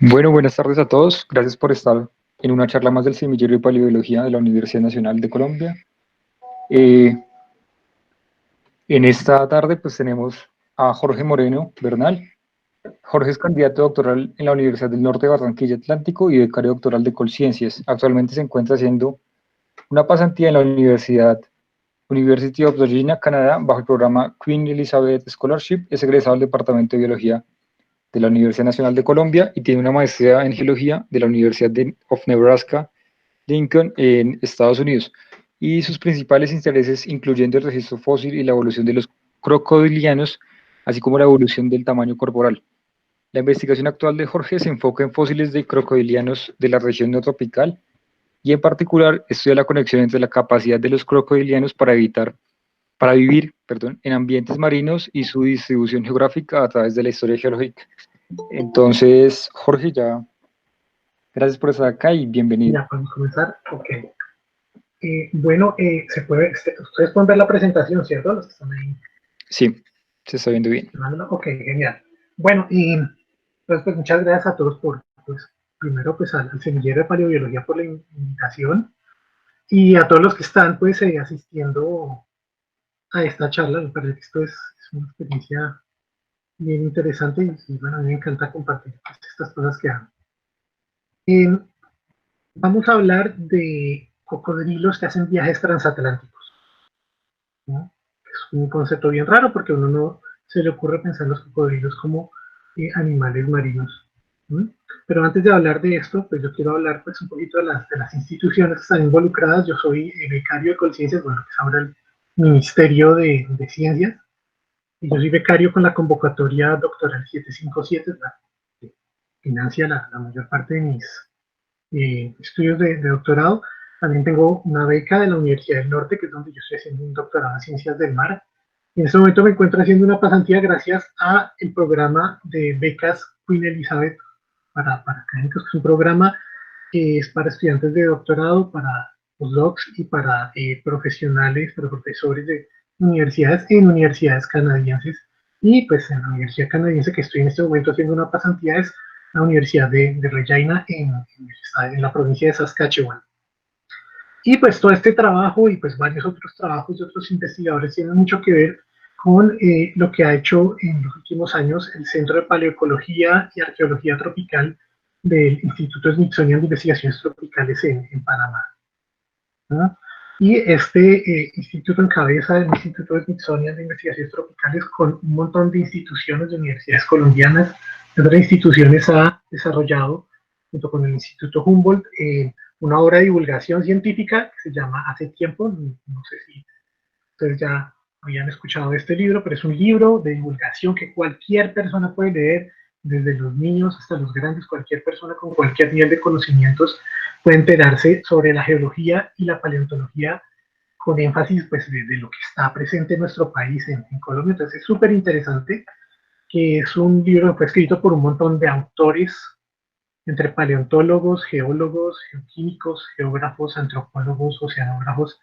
Bueno, buenas tardes a todos. Gracias por estar en una charla más del Semillero de Paleobiología de la Universidad Nacional de Colombia. Eh, en esta tarde pues tenemos a Jorge Moreno Bernal. Jorge es candidato doctoral en la Universidad del Norte de Barranquilla Atlántico y becario doctoral de Colciencias. Actualmente se encuentra haciendo una pasantía en la University of Virginia, Canadá, bajo el programa Queen Elizabeth Scholarship. Es egresado del Departamento de Biología de la Universidad Nacional de Colombia y tiene una maestría en geología de la Universidad of Nebraska Lincoln en Estados Unidos, y sus principales intereses incluyendo el registro fósil y la evolución de los crocodilianos, así como la evolución del tamaño corporal. La investigación actual de Jorge se enfoca en fósiles de crocodilianos de la región neotropical y en particular estudia la conexión entre la capacidad de los crocodilianos para vivir, en ambientes marinos y su distribución geográfica a través de la historia geológica. Entonces, Jorge, ya gracias por estar acá y bienvenido. Ya podemos comenzar. Ok. Bueno, ustedes pueden ver la presentación, ¿cierto? Los que están ahí. Sí, se está viendo bien. Ok, genial. Bueno, y pues muchas gracias a todos pues, primero pues al Semillero de Paleobiología por la invitación y a todos los que están pues asistiendo a esta charla. Me parece que esto es una experiencia bien interesante y bueno, a mí me encanta compartir pues, estas cosas que hago. Eh, Vamos a hablar de cocodrilos que hacen viajes transatlánticos, ¿no? Es un concepto bien raro porque a uno no se le ocurre pensar los cocodrilos como animales marinos. ¿Sí? Pero antes de hablar de esto, pues yo quiero hablar pues un poquito de las instituciones que están involucradas. Yo soy becario de Colciencias, bueno, que es ahora el Ministerio de Ciencias, y yo soy becario con la convocatoria doctoral 757, la que financia la mayor parte de mis estudios de doctorado. También tengo una beca de la Universidad del Norte, que es donde yo estoy haciendo un doctorado en Ciencias del Mar. En este momento me encuentro haciendo una pasantía gracias a el programa de becas Queen Elizabeth para académicos, que es un programa que es para estudiantes de doctorado, para postdocs y para profesionales, para profesores de universidades en universidades canadienses. Y pues en la universidad canadiense que estoy en este momento haciendo una pasantía es la Universidad de Regina en la provincia de Saskatchewan. Y pues todo este trabajo y pues varios otros trabajos de otros investigadores tienen mucho que ver con lo que ha hecho en los últimos años el Centro de Paleoecología y Arqueología Tropical del Instituto Smithsonian de Investigaciones Tropicales en Panamá, ¿no? Y este instituto encabeza el Instituto Smithsonian de Investigaciones Tropicales con un montón de instituciones de universidades colombianas. Otras instituciones ha desarrollado, junto con el Instituto Humboldt, una obra de divulgación científica que se llama Hace tiempo, no sé si ustedes ya habían escuchado de este libro, pero es un libro de divulgación que cualquier persona puede leer, desde los niños hasta los grandes, cualquier persona con cualquier nivel de conocimientos puede enterarse sobre la geología y la paleontología con énfasis pues, de lo que está presente en nuestro país, en Colombia. Entonces es súper interesante, que es un libro que fue escrito por un montón de autores, entre paleontólogos, geólogos, geoquímicos, geógrafos, antropólogos, oceanógrafos.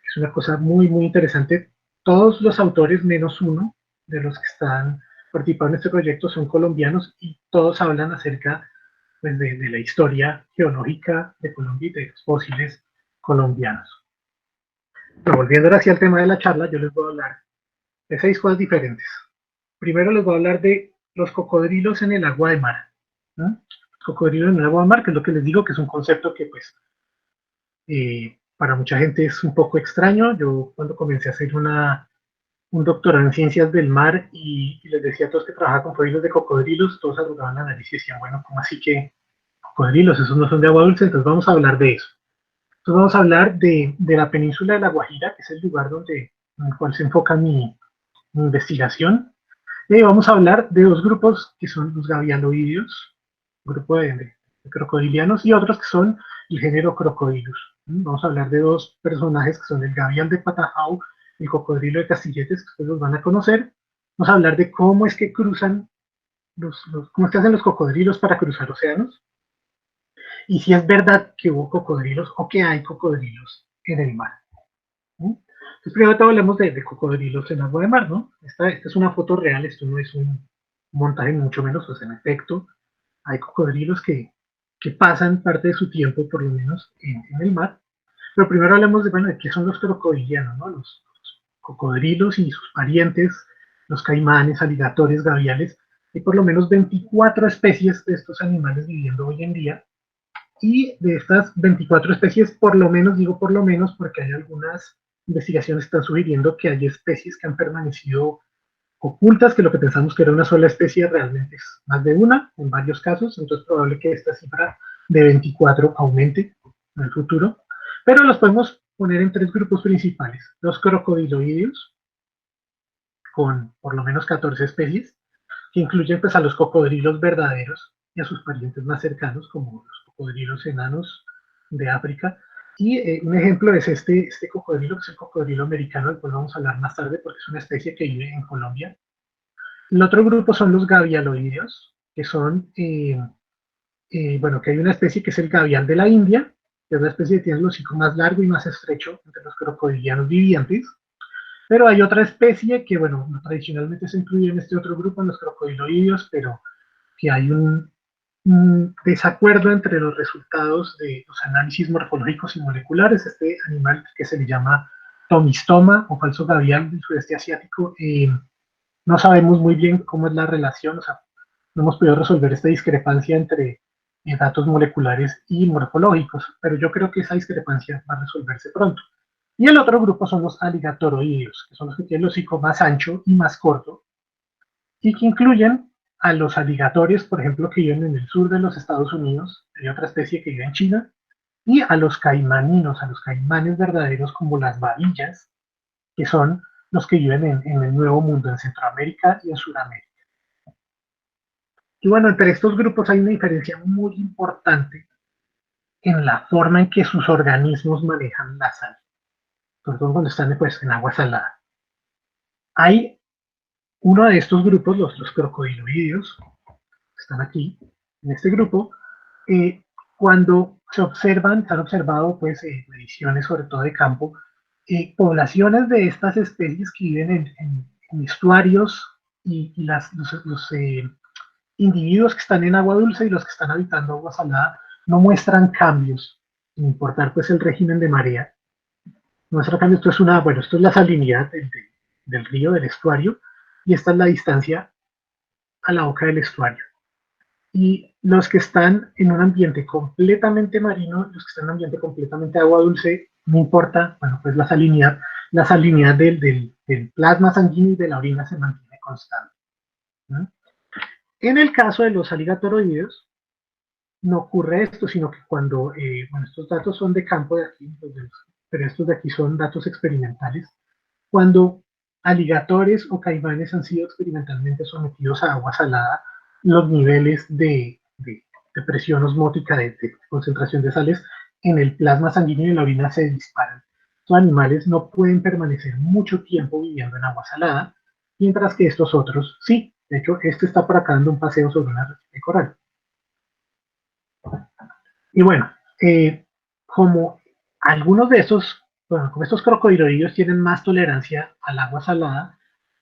Es una cosa muy, muy interesante. Todos los autores, menos uno de los que están participando en este proyecto, son colombianos y todos hablan acerca pues, de la historia geológica de Colombia y de los fósiles colombianos. Pero volviendo hacia el tema de la charla, yo les voy a hablar de 6 cosas diferentes. Primero les voy a hablar de los cocodrilos en el agua de mar, ¿no? Cocodrilos en el agua de mar, que es lo que les digo, que es un concepto que pues para mucha gente es un poco extraño. Yo cuando comencé a hacer un doctorado en ciencias del mar y les decía a todos que trabajaba con fósiles de cocodrilos, todos arrugaban la nariz y decían, bueno, ¿cómo así que cocodrilos? Esos no son de agua dulce, entonces vamos a hablar de eso. Entonces vamos a hablar de la península de La Guajira, que es el lugar en el cual se enfoca mi investigación. Y vamos a hablar de 2 grupos que son los gavialoideos, un grupo de crocodilianos, y otros que son el género Crocodilus. Vamos a hablar de 2 personajes que son el gavial de Patajau y el cocodrilo de Castilletes, que ustedes los van a conocer. Vamos a hablar de cómo es que cruzan, cómo es que hacen los cocodrilos para cruzar océanos, y si es verdad que hubo cocodrilos o que hay cocodrilos en el mar. Entonces, primero hablemos de cocodrilos en agua de mar, ¿no? Esta es una foto real, esto no es un montaje, mucho menos, pues en efecto, hay cocodrilos que pasan parte de su tiempo, por lo menos, en el mar. Pero primero hablemos de, bueno, de qué son los crocodilianos, ¿no? Los cocodrilos y sus parientes, los caimanes, aligatores, gaviales. Hay por lo menos 24 especies de estos animales viviendo hoy en día. Y de estas 24 especies, por lo menos, digo por lo menos, porque hay algunas investigaciones que están sugiriendo que hay especies que han permanecido ocultas, que lo que pensamos que era una sola especie realmente es más de una, en varios casos, entonces es probable que esta cifra de 24 aumente en el futuro, pero los podemos poner en tres grupos principales: los crocodiloideos, con por lo menos 14 especies, que incluyen pues a los cocodrilos verdaderos y a sus parientes más cercanos, como los cocodrilos enanos de África. Y un ejemplo es este cocodrilo, que es el cocodrilo americano, del cual vamos a hablar más tarde, porque es una especie que vive en Colombia. El otro grupo son los gavialoideos, que son, bueno, que hay una especie que es el gavial de la India, que es la especie que tiene el hocico más largo y más estrecho entre los crocodilianos vivientes. Pero hay otra especie que, bueno, tradicionalmente se incluye en este otro grupo, en los crocodiloideos, pero que hay un desacuerdo entre los resultados de los análisis morfológicos y moleculares. Este animal que se le llama tomistoma o falso gavial del sudeste asiático, no sabemos muy bien cómo es la relación, o sea, no hemos podido resolver esta discrepancia entre datos moleculares y morfológicos, pero yo creo que esa discrepancia va a resolverse pronto. Y el otro grupo son los aligatoroideos, que son los que tienen el hocico más ancho y más corto, y que incluyen a los aligatores, por ejemplo, que viven en el sur de los Estados Unidos, hay otra especie que vive en China, y a los caimaninos, a los caimanes verdaderos como las babillas, que son los que viven en el Nuevo Mundo, en Centroamérica y en Sudamérica. Y bueno, entre estos grupos hay una diferencia muy importante en la forma en que sus organismos manejan la sal, sobre todo cuando están pues, en agua salada. Hay uno de estos grupos, los crocodiloideos, están aquí, en este grupo, cuando se han observado pues, mediciones sobre todo de campo, poblaciones de estas especies que viven en estuarios y los individuos que están en agua dulce y los que están habitando agua salada no muestran cambios, sin importar pues el régimen de marea. No muestra cambios, esto es bueno, esto es la salinidad del río, del estuario, y esta es la distancia a la boca del estuario. Y los que están en un ambiente completamente marino, los que están en un ambiente completamente de agua dulce, no importa, bueno, pues la salinidad del plasma sanguíneo y de la orina se mantiene constante, ¿no? En el caso de los aligatoroideos, no ocurre esto, sino que cuando, bueno, estos datos son de campo de aquí, pero estos de aquí son datos experimentales, cuando aligatores o caimanes han sido experimentalmente sometidos a agua salada, los niveles de presión osmótica, de concentración de sales en el plasma sanguíneo y en la orina se disparan. Estos animales no pueden permanecer mucho tiempo viviendo en agua salada, mientras que estos otros sí. De hecho, este está por acá dando un paseo sobre una región de coral. Y bueno, como algunos de estos, bueno, como estos crocodiloideos tienen más tolerancia al agua salada,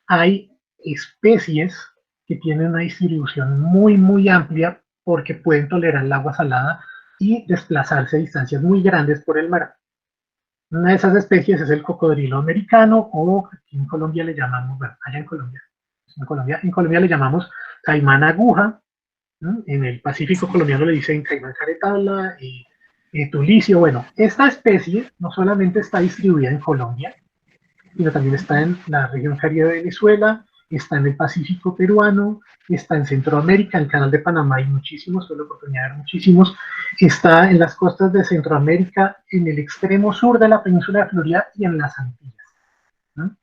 hay especies que tienen una distribución muy, muy amplia porque pueden tolerar el agua salada y desplazarse a distancias muy grandes por el mar. Una de esas especies es el cocodrilo americano, o aquí en Colombia le llamamos, bueno, allá en Colombia le llamamos caimán aguja, ¿no? En el Pacífico colombiano le dicen caimán caretabla y tulicio. Bueno, esta especie no solamente está distribuida en Colombia, sino también está en la región Caribe de Venezuela, está en el Pacífico peruano, está en Centroamérica, en el Canal de Panamá hay muchísimos, tuve la oportunidad de ver muchísimos, está en las costas de Centroamérica, en el extremo sur de la península de Florida y en las Antillas, ¿no?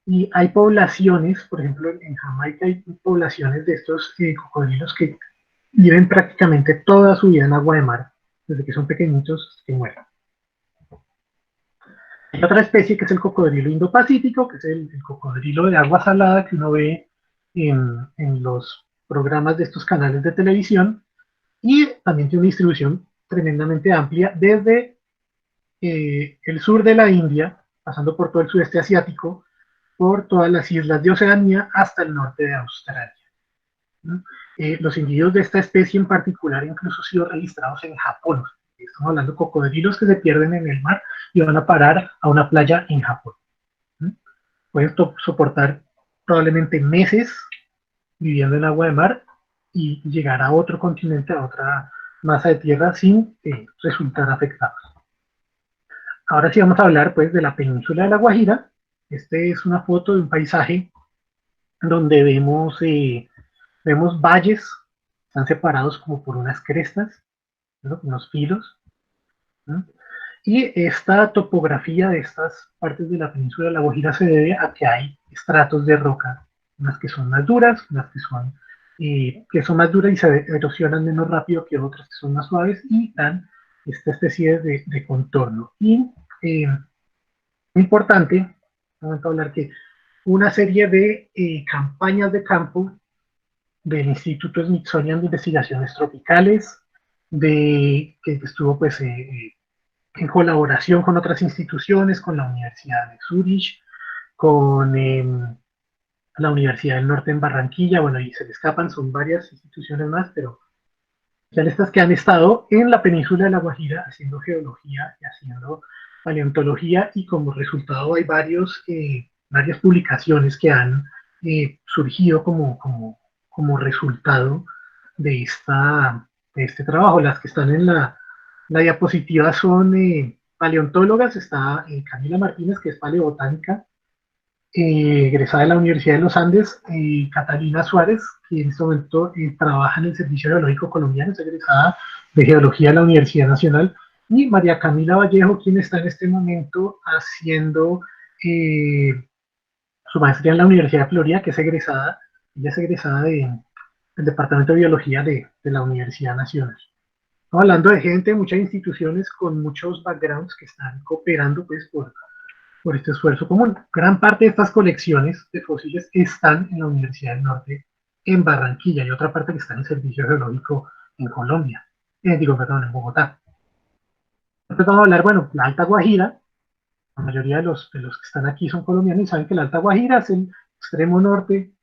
Y hay poblaciones, por ejemplo, en Jamaica hay poblaciones de estos cocodrilos que viven prácticamente toda su vida en agua de mar, desde que son pequeñitos hasta que mueren. Hay otra especie que es el cocodrilo indo-pacífico, que es el cocodrilo de agua salada que uno ve en los programas de estos canales de televisión, y también tiene una distribución tremendamente amplia desde el sur de la India, pasando por todo el sudeste asiático, por todas las islas de Oceanía hasta el norte de Australia. ¿no? Los individuos de esta especie en particular incluso han sido registrados en Japón. Estamos hablando de cocodrilos que se pierden en el mar y van a parar a una playa en Japón, ¿no? Pueden soportar probablemente meses viviendo en agua de mar y llegar a otro continente, a otra masa de tierra sin resultar afectados. Ahora sí vamos a hablar pues de la península de La Guajira. Este es una foto de un paisaje donde vemos valles, están separados como por unas crestas, ¿no? Unos filos, ¿no? Y esta topografía de estas partes de la península de La Guajira se debe a que hay estratos de roca, unas que son más duras, unas que son más duras y se erosionan menos rápido que otras que son más suaves y dan esta especie de contorno. Y importante, vamos a hablar que una serie de campañas de campo del Instituto Smithsonian de Investigaciones Tropicales, que estuvo pues en colaboración con otras instituciones, con la Universidad de Zurich, con la Universidad del Norte en Barranquilla, bueno, y se le escapan, son varias instituciones más, pero ya estas que han estado en la península de La Guajira haciendo geología y haciendo paleontología, y como resultado hay varias publicaciones que han surgido como resultado de, de este trabajo. Las que están en la diapositiva son paleontólogas. Está Camila Martínez, que es paleobotánica, egresada de la Universidad de los Andes, Catalina Suárez, que en este momento trabaja en el Servicio Geológico Colombiano, es egresada de Geología de la Universidad Nacional, y María Camila Vallejo, quien está en este momento haciendo eh, su maestría en la Universidad de Florida, que es egresada, ella es egresada del Departamento de Biología de la Universidad Nacional. Estamos hablando de gente, muchas instituciones con muchos backgrounds que están cooperando pues por este esfuerzo común. Gran parte de estas colecciones de fósiles están en la Universidad del Norte en Barranquilla y otra parte que está en el Servicio Geológico en Colombia. Perdón, en Bogotá. Entonces vamos a hablar, bueno, la Alta Guajira. La mayoría de los que están aquí son colombianos y saben que la Alta Guajira es el extremo norte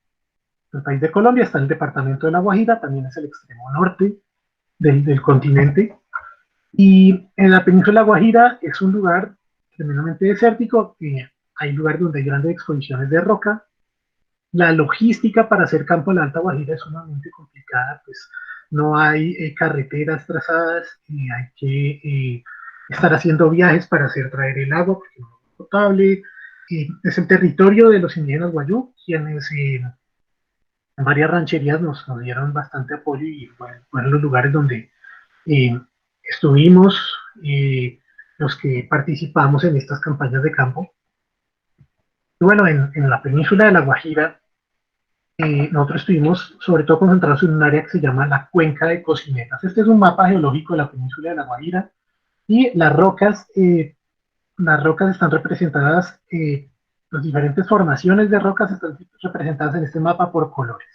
del país de Colombia. Está en el departamento de La Guajira, también es el extremo norte del continente. Y en la península de La Guajira es un lugar tremendamente desértico. Hay lugares donde hay grandes exposiciones de roca. La logística para hacer campo en la Alta Guajira es sumamente complicada, pues no hay carreteras trazadas y hay que estar haciendo viajes para hacer traer el agua, porque no es potable. Es el territorio de los indígenas Guayú, quienes en varias rancherías nos dieron bastante apoyo y bueno, fueron los lugares donde eh, estuvimos, los que participamos en estas campañas de campo. Y bueno, en la península de La Guajira, nosotros estuvimos sobre todo concentrados en un área que se llama la Cuenca de Cocinetas. Este es un mapa geológico de la península de La Guajira y las rocas están representadas, las diferentes formaciones de rocas están representadas en este mapa por colores.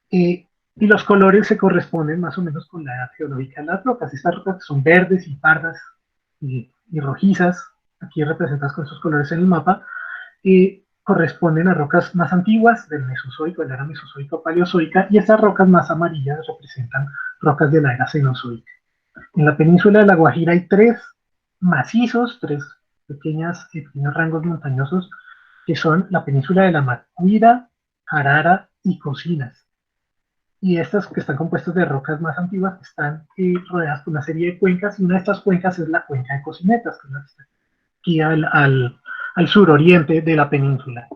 Y los colores se corresponden más o menos con la edad geológica de las rocas. Estas rocas son verdes y pardas y rojizas, aquí representadas con esos colores en el mapa, corresponden a rocas más antiguas del Mesozoico, de la era Mesozoica o Paleozoica, y estas rocas más amarillas representan rocas de la era Cenozoica. En la península de La Guajira hay tres macizos, tres pequeños rangos montañosos, que son la península de la Macuira, Jarara y Cocinas. Y estas, que están compuestas de rocas más antiguas, están rodeadas por una serie de cuencas, y una de estas cuencas es la cuenca de Cocinetas, que es la que está aquí al suroriente de la península.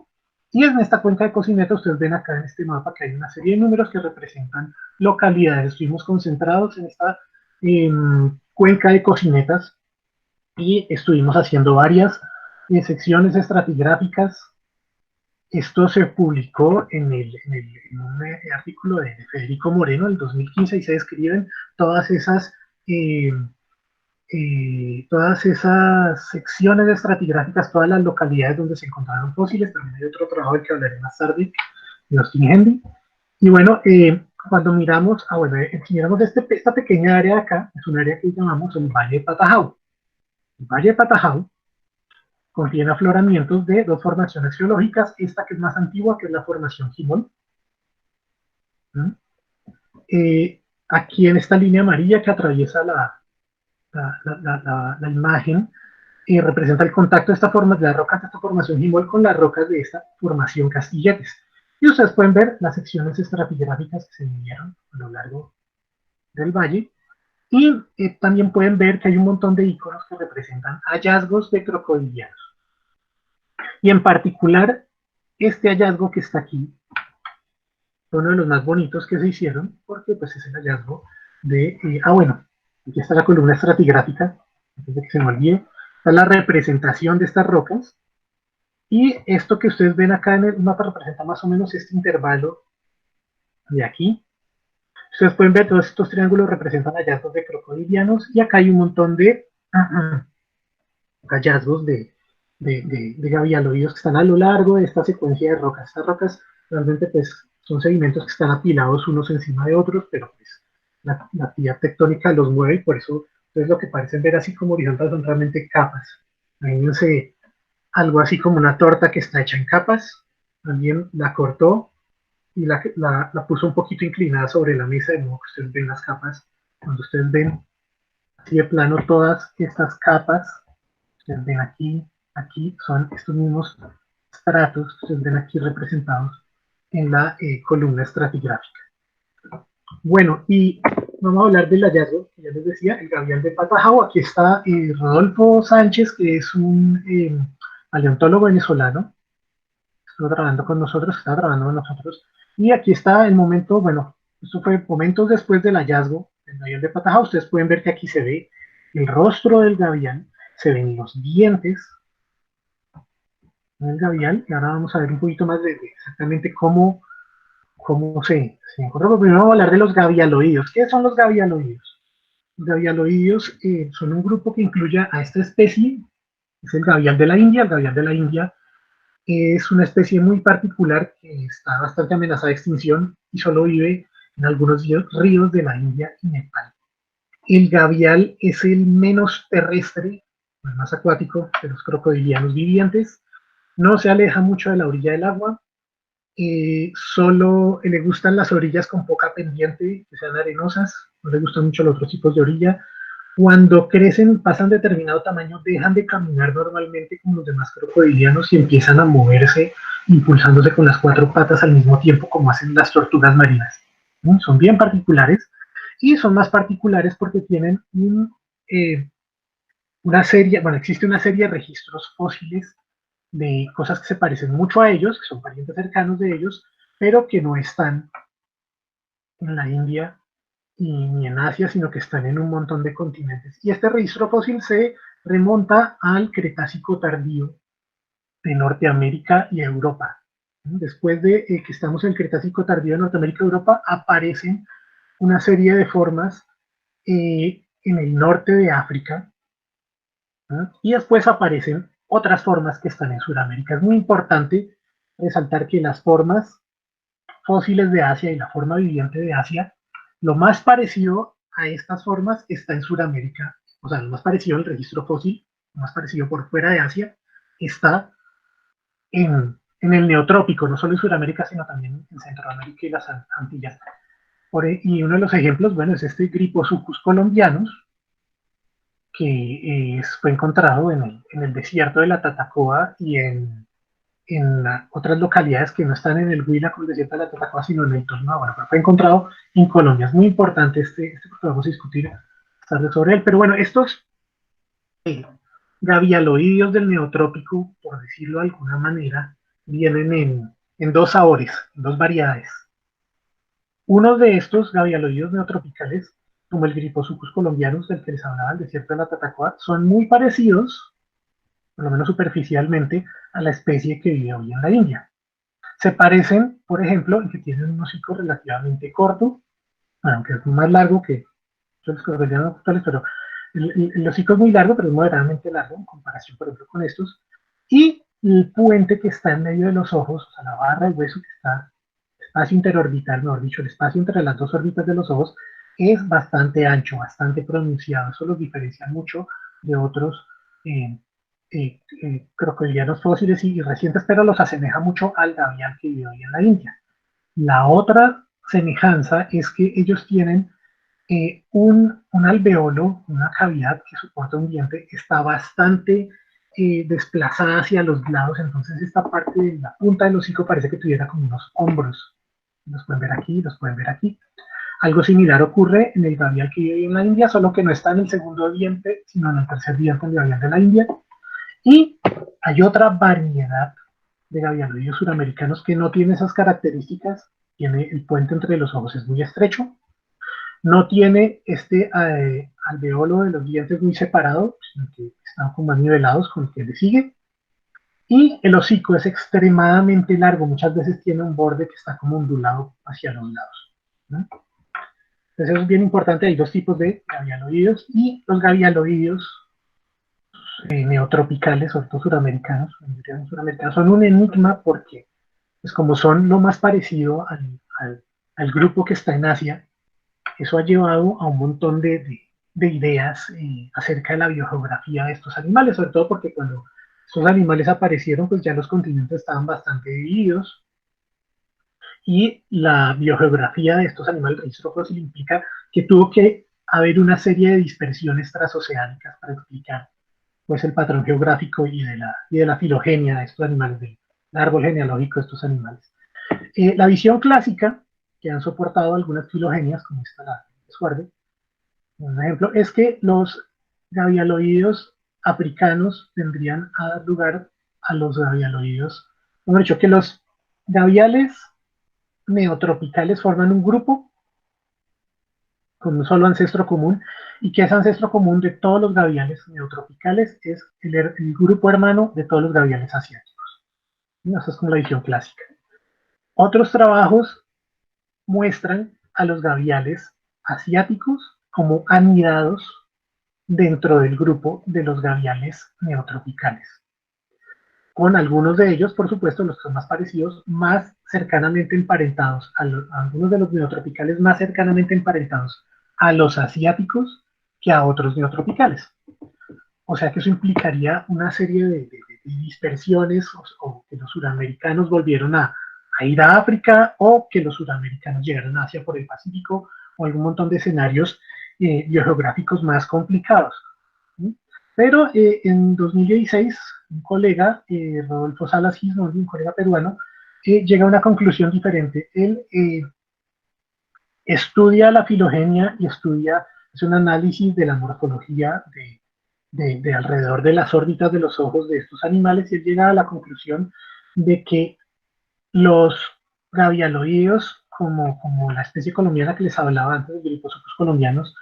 Y en esta cuenca de Cocineta, ustedes ven acá en este mapa que hay una serie de números que representan localidades. Estuvimos concentrados en esta cuenca de Cocinetas y estuvimos haciendo varias secciones estratigráficas. Esto se publicó en un artículo de Federico Moreno en el 2015 y se describen todas esas eh, todas esas secciones estratigráficas, todas las localidades donde se encontraron fósiles. También hay otro trabajo del que hablaré más tarde, de Austin Henry. Y bueno, cuando miramos, bueno, si miramos esta pequeña área de acá, es un área que llamamos el Valle de Patajau. El Valle de Patajau contiene afloramientos de dos formaciones geológicas, esta que es más antigua, que es la formación Jimón, ¿Mm? Aquí en esta línea amarilla que atraviesa la imagen, representa el contacto de esta forma, de las rocas de esta formación Jimol con las rocas de esta formación Castilletes. Y ustedes pueden ver las secciones estratigráficas que se midieron a lo largo del valle. Y también pueden ver que hay un montón de iconos que representan hallazgos de crocodilianos. Y en particular, este hallazgo que está aquí fue uno de los más bonitos que se hicieron, porque pues es el hallazgo de, bueno, aquí está la columna estratigráfica, antes de que se me olvide, está la representación de estas rocas, y esto que ustedes ven acá en el mapa representa más o menos este intervalo de aquí. Ustedes pueden ver todos estos triángulos representan hallazgos de crocodilianos, y acá hay un montón de hallazgos de gavialoides que están a lo largo de esta secuencia de rocas. Estas rocas realmente pues, son sedimentos que están apilados unos encima de otros, pero pues, la actividad tectónica los mueve y por eso entonces, lo que parecen ver así como horizontales son realmente capas. Imagínense algo así como una torta que está hecha en capas, alguien la cortó y la puso un poquito inclinada sobre la mesa, de modo que ustedes ven las capas. Cuando ustedes ven así de plano todas estas capas, ustedes ven aquí, aquí son estos mismos estratos que ustedes ven aquí representados en la columna estratigráfica. Bueno, y vamos a hablar del hallazgo, que ya les decía, el gavial de Patajao. Aquí está Rodolfo Sánchez, que es un paleontólogo venezolano, estuvo trabajando con nosotros, está trabajando con nosotros, y aquí está el momento, bueno, esto fue momentos después del hallazgo del gavial de Patajao. Ustedes pueden ver que aquí se ve el rostro del gavial, se ven los dientes, el gavial, y ahora vamos a ver un poquito más de exactamente cómo se encontró. Pero primero vamos a hablar de los gavialoideos. ¿Qué son los gavialoideos? Los gavialoideos son un grupo que incluye a esta especie, es el gavial de la India. El gavial de la India es una especie muy particular que está bastante amenazada de extinción y solo vive en algunos ríos de la India y Nepal. El gavial es el menos terrestre, el más acuático de los crocodilianos vivientes. No se aleja mucho de la orilla del agua, solo le gustan las orillas con poca pendiente, que sean arenosas, no le gustan mucho los otros tipos de orilla. Cuando crecen, pasan determinado tamaño, dejan de caminar normalmente como los demás crocodilianos y empiezan a moverse, impulsándose con las cuatro patas al mismo tiempo, como hacen las tortugas marinas. ¿No? Son bien particulares y son más particulares porque tienen una serie, bueno, existe una serie de registros fósiles de cosas que se parecen mucho a ellos, que son parientes cercanos de ellos, pero que no están en la India ni en Asia, sino que están en un montón de continentes. Y este registro fósil se remonta al Cretácico tardío de Norteamérica y Europa. Después de que estamos en el Cretácico tardío de Norteamérica y Europa, aparecen una serie de formas en el norte de África, ¿no? Y después aparecen otras formas que están en Sudamérica. Es muy importante resaltar que las formas fósiles de Asia y la forma viviente de Asia, lo más parecido a estas formas está en Sudamérica, o sea, lo más parecido al registro fósil, lo más parecido por fuera de Asia, está en el neotrópico, no solo en Sudamérica, sino también en Centroamérica y las Antillas. Y uno de los ejemplos, bueno, es este Griposuchus colombianos, que fue encontrado en el desierto de la Tatacoa y en otras localidades que no están en el Huila con el desierto de la Tatacoa, sino en el Tolima. Bueno, pero fue encontrado en Colombia. Es muy importante porque vamos a discutir tarde sobre él. Pero bueno, estos eh, gavialoideos del neotrópico, por decirlo de alguna manera, vienen en dos sabores, en dos variedades. Uno de estos gavialoideos neotropicales, como el Griposuchus colombianus del que les hablaba, el desierto de la Tatacoa, son muy parecidos, por lo menos superficialmente, a la especie que vive hoy en la India. Se parecen, por ejemplo, en que tienen un hocico relativamente corto, aunque es más largo que los crocodilianos actuales, pero el hocico es muy largo, pero es moderadamente largo en comparación, por ejemplo, con estos. Y el puente que está en medio de los ojos, o sea, la barra del hueso que está, espacio interorbital, mejor dicho, el espacio entre las dos órbitas de los ojos, es bastante ancho, bastante pronunciado. Eso los diferencia mucho de otros crocodilianos fósiles y recientes, pero los asemeja mucho al gavial que vive hoy en la India. La otra semejanza es que ellos tienen un alveolo, una cavidad que soporta un diente, está bastante desplazada hacia los lados, entonces esta parte de la punta del hocico parece que tuviera como unos hombros. Los pueden ver aquí, los pueden ver aquí. Algo similar ocurre en el gavial que vive en la India, solo que no está en el segundo diente, sino en el tercer diente del gavial de la India. Y hay otra variedad de gavialoides suramericanos que no tiene esas características. Tiene el puente entre los ojos es muy estrecho, no tiene este alveolo de los dientes muy separado, sino que están como más nivelados con el que le sigue. Y el hocico es extremadamente largo, muchas veces tiene un borde que está como ondulado hacia los lados, ¿no? Entonces eso es bien importante, hay dos tipos de gavialoides y los gavialoides neotropicales, sobre todo suramericanos, son un enigma porque pues como son lo más parecido al grupo que está en Asia, eso ha llevado a un montón de ideas acerca de la biogeografía de estos animales, sobre todo porque cuando estos animales aparecieron, pues ya los continentes estaban bastante divididos y la biogeografía de estos animales, el registro fósil implica que tuvo que haber una serie de dispersiones transoceánicas para explicar pues el patrón geográfico y de la filogenia de estos animales, del árbol genealógico de estos animales. La visión clásica, que han soportado algunas filogenias, como esta la de Suarde, un ejemplo, es que los gavialoideos africanos tendrían a dar lugar a los gavialoideos, hemos dicho que los gaviales neotropicales forman un grupo con un solo ancestro común y que ese ancestro común de todos los gaviales neotropicales es el grupo hermano de todos los gaviales asiáticos. ¿Sí? Esa es como la visión clásica. Otros trabajos muestran a los gaviales asiáticos como anidados dentro del grupo de los gaviales neotropicales. Con algunos de ellos, por supuesto, los que son más parecidos, más cercanamente emparentados, a algunos de los neotropicales más cercanamente emparentados a los asiáticos que a otros neotropicales. O sea que eso implicaría una serie de dispersiones o que los suramericanos volvieron a ir a África o que los suramericanos llegaron a Asia por el Pacífico o algún montón de escenarios biogeográficos más complicados. ¿Sí? Pero en 2016, un colega, Rodolfo Salas Gismondi, un colega peruano, llega a una conclusión diferente. Él estudia la filogenia y estudia, es un análisis de la morfología de alrededor de las órbitas de los ojos de estos animales y él llega a la conclusión de que los gavialoideos, como la especie colombiana que les hablaba antes, los griposopus colombianos,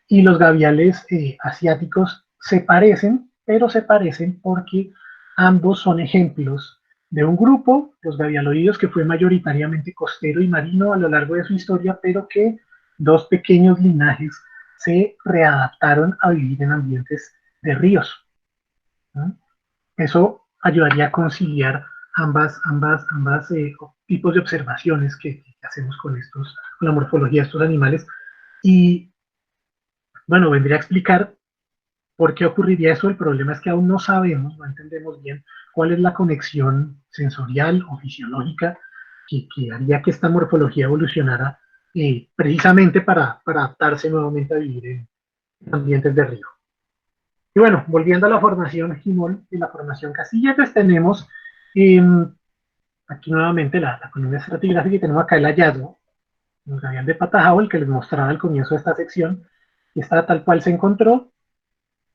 y los gaviales asiáticos se parecen, pero se parecen porque ambos son ejemplos de un grupo, los gavialoideos, que fue mayoritariamente costero y marino a lo largo de su historia, pero que dos pequeños linajes se readaptaron a vivir en ambientes de ríos, ¿no? Eso ayudaría a conciliar ambas tipos de observaciones que hacemos con la morfología de estos animales. Y bueno, vendría a explicar por qué ocurriría eso. El problema es que aún no sabemos, no entendemos bien cuál es la conexión sensorial o fisiológica que haría que esta morfología evolucionara precisamente para adaptarse nuevamente a vivir en ambientes de río. Y bueno, volviendo a la formación Gimol y la formación Castilla, pues tenemos eh, aquí nuevamente la columna estratigráfica y tenemos acá el hallazgo, el gavial de Patajao, el que les mostraba al comienzo de esta sección, y está tal cual se encontró.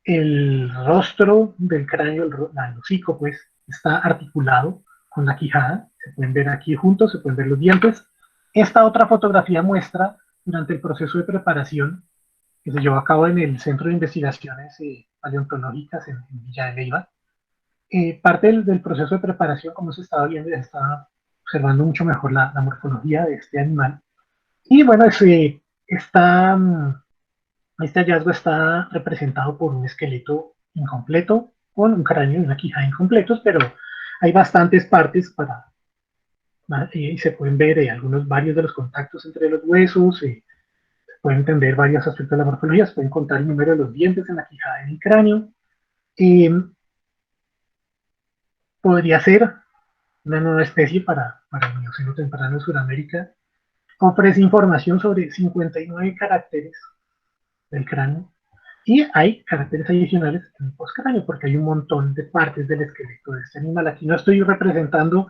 El rostro del cráneo, el hocico, pues, está articulado con la quijada. Se pueden ver aquí juntos, se pueden ver los dientes. Esta otra fotografía muestra durante el proceso de preparación que se llevó a cabo en el Centro de Investigaciones Paleontológicas en Villa de Leyva. Parte del proceso de preparación, como se estaba viendo, ya estaba observando mucho mejor la morfología de este animal. Y bueno, está, este hallazgo está representado por un esqueleto incompleto, con un cráneo y una quijada incompletos, pero hay bastantes partes y se pueden ver varios de los contactos entre los huesos, se pueden entender varios aspectos de la morfología, se pueden contar el número de los dientes en la quijada y en el cráneo. Eh, Podría ser una nueva especie para el Mioceno temprano en Sudamérica. ofrece información sobre 59 caracteres del cráneo y hay caracteres adicionales en el postcráneo porque hay un montón de partes del esqueleto de este animal. Aquí no estoy representando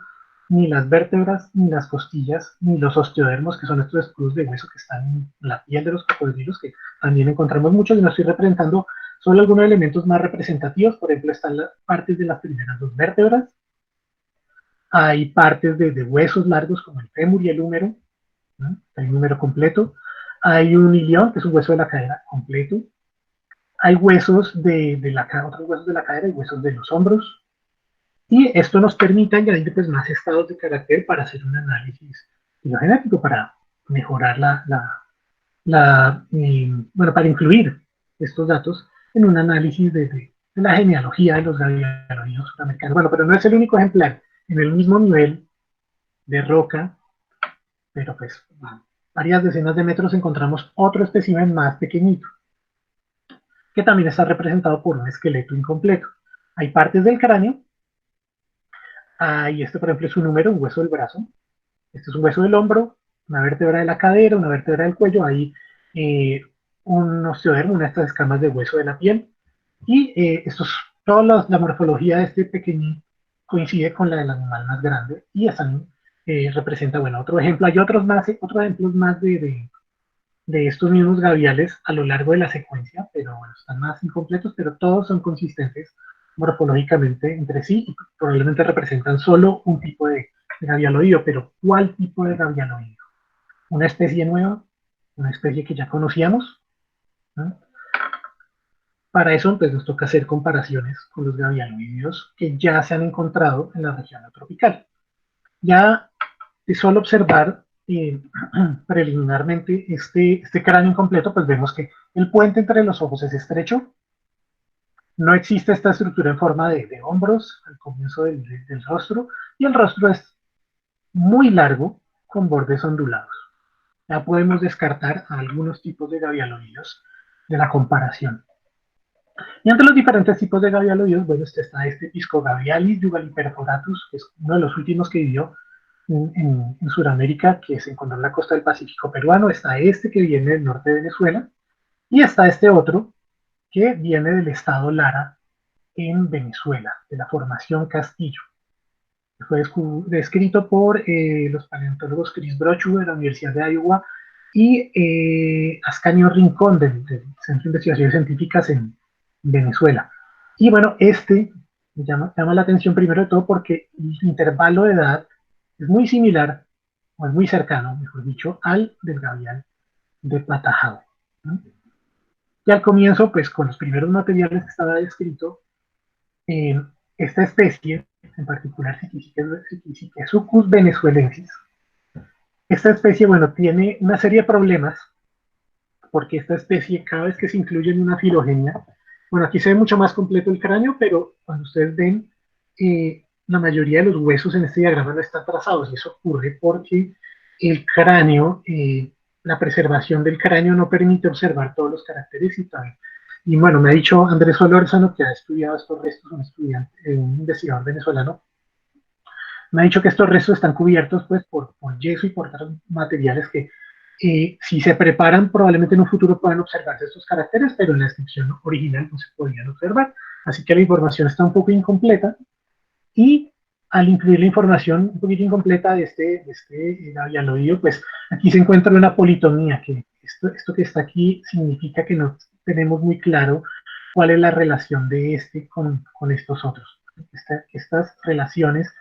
ni las vértebras, ni las costillas, ni los osteodermos, que son estos escudos de hueso que están en la piel de los cocodrilos, que también encontramos muchos, y no estoy representando solo algunos elementos más representativos. Por ejemplo, están las partes de las primeras dos vértebras, hay partes de huesos largos como el fémur y el húmero, ¿no? Hay un húmero completo, hay un ilión, que es un hueso de la cadera completo, hay huesos de la cadera, otros huesos de la cadera y huesos de los hombros, y esto nos permite añadir pues, más estados de carácter para hacer un análisis filogenético, para mejorar bueno, para incluir estos datos en un análisis de la genealogía de los gavialoides sudamericanos. Bueno, pero no es el único ejemplar. En el mismo nivel de roca, pero pues a varias decenas de metros, encontramos otro espécimen más pequeñito, que también está representado por un esqueleto incompleto. Hay partes del cráneo, y este por ejemplo es un húmero, un hueso del brazo, este es un hueso del hombro, una vértebra de la cadera, una vértebra del cuello, hay un osteodermo, una de estas escamas de hueso de la piel, y toda la morfología de este pequeño coincide con la del animal más grande, y están, representa, bueno, otro ejemplo, hay otros ejemplos más de estos mismos gaviales a lo largo de la secuencia, pero bueno, están más incompletos, pero todos son consistentes morfológicamente entre sí y probablemente representan solo un tipo de gavialoideo, pero ¿cuál tipo de gavialoideo? ¿Una especie nueva? ¿Una especie que ya conocíamos? ¿No? Para eso pues, nos toca hacer comparaciones con los gavialoideos que ya se han encontrado en la región tropical. Ya de solo observar preliminarmente este cráneo incompleto, pues vemos que el puente entre los ojos es estrecho, no existe esta estructura en forma de hombros al comienzo del rostro, y el rostro es muy largo con bordes ondulados. Ya podemos descartar a algunos tipos de gavialoideos de la comparación. Y entre los diferentes tipos de gavialoideos, bueno, está este Piscogavialis jugaliperforatus, que es uno de los últimos que vivió en Sudamérica, que se encontró en la costa del Pacífico peruano. Está este que viene del norte de Venezuela, y está este otro que viene del estado Lara en Venezuela, de la formación Castillo. Fue descrito por los paleontólogos Chris Brochu de la Universidad de Iowa y Ascanio Rincón del Centro de Investigaciones Científicas en Venezuela. Y bueno, me llama la atención primero de todo porque el intervalo de edad es muy similar, o es muy cercano, mejor dicho, al del gavial de Patajao, ¿no? Y al comienzo, pues con los primeros materiales que estaba descrito, eh, esta especie, en particular Siquisucus venezuelensis, esta especie, bueno, tiene una serie de problemas, porque esta especie, cada vez que se incluye en una filogenia, bueno, aquí se ve mucho más completo el cráneo, pero cuando ustedes ven, la mayoría de los huesos en este diagrama no están trazados, y eso ocurre porque el cráneo, la preservación del cráneo no permite observar todos los caracteres y bueno, me ha dicho Andrés Solórzano, que ha estudiado estos restos, un estudiante, un investigador venezolano, me ha dicho que estos restos están cubiertos pues por yeso y por otros materiales que si se preparan probablemente en un futuro puedan observarse estos caracteres, pero en la descripción original no se podían observar. Así que la información está un poco incompleta, y al incluir la información un poquito incompleta de este gavialoideo, pues aquí se encuentra una politomía, que esto que está aquí significa que no tenemos muy claro cuál es la relación de este con estos otros. Estas relaciones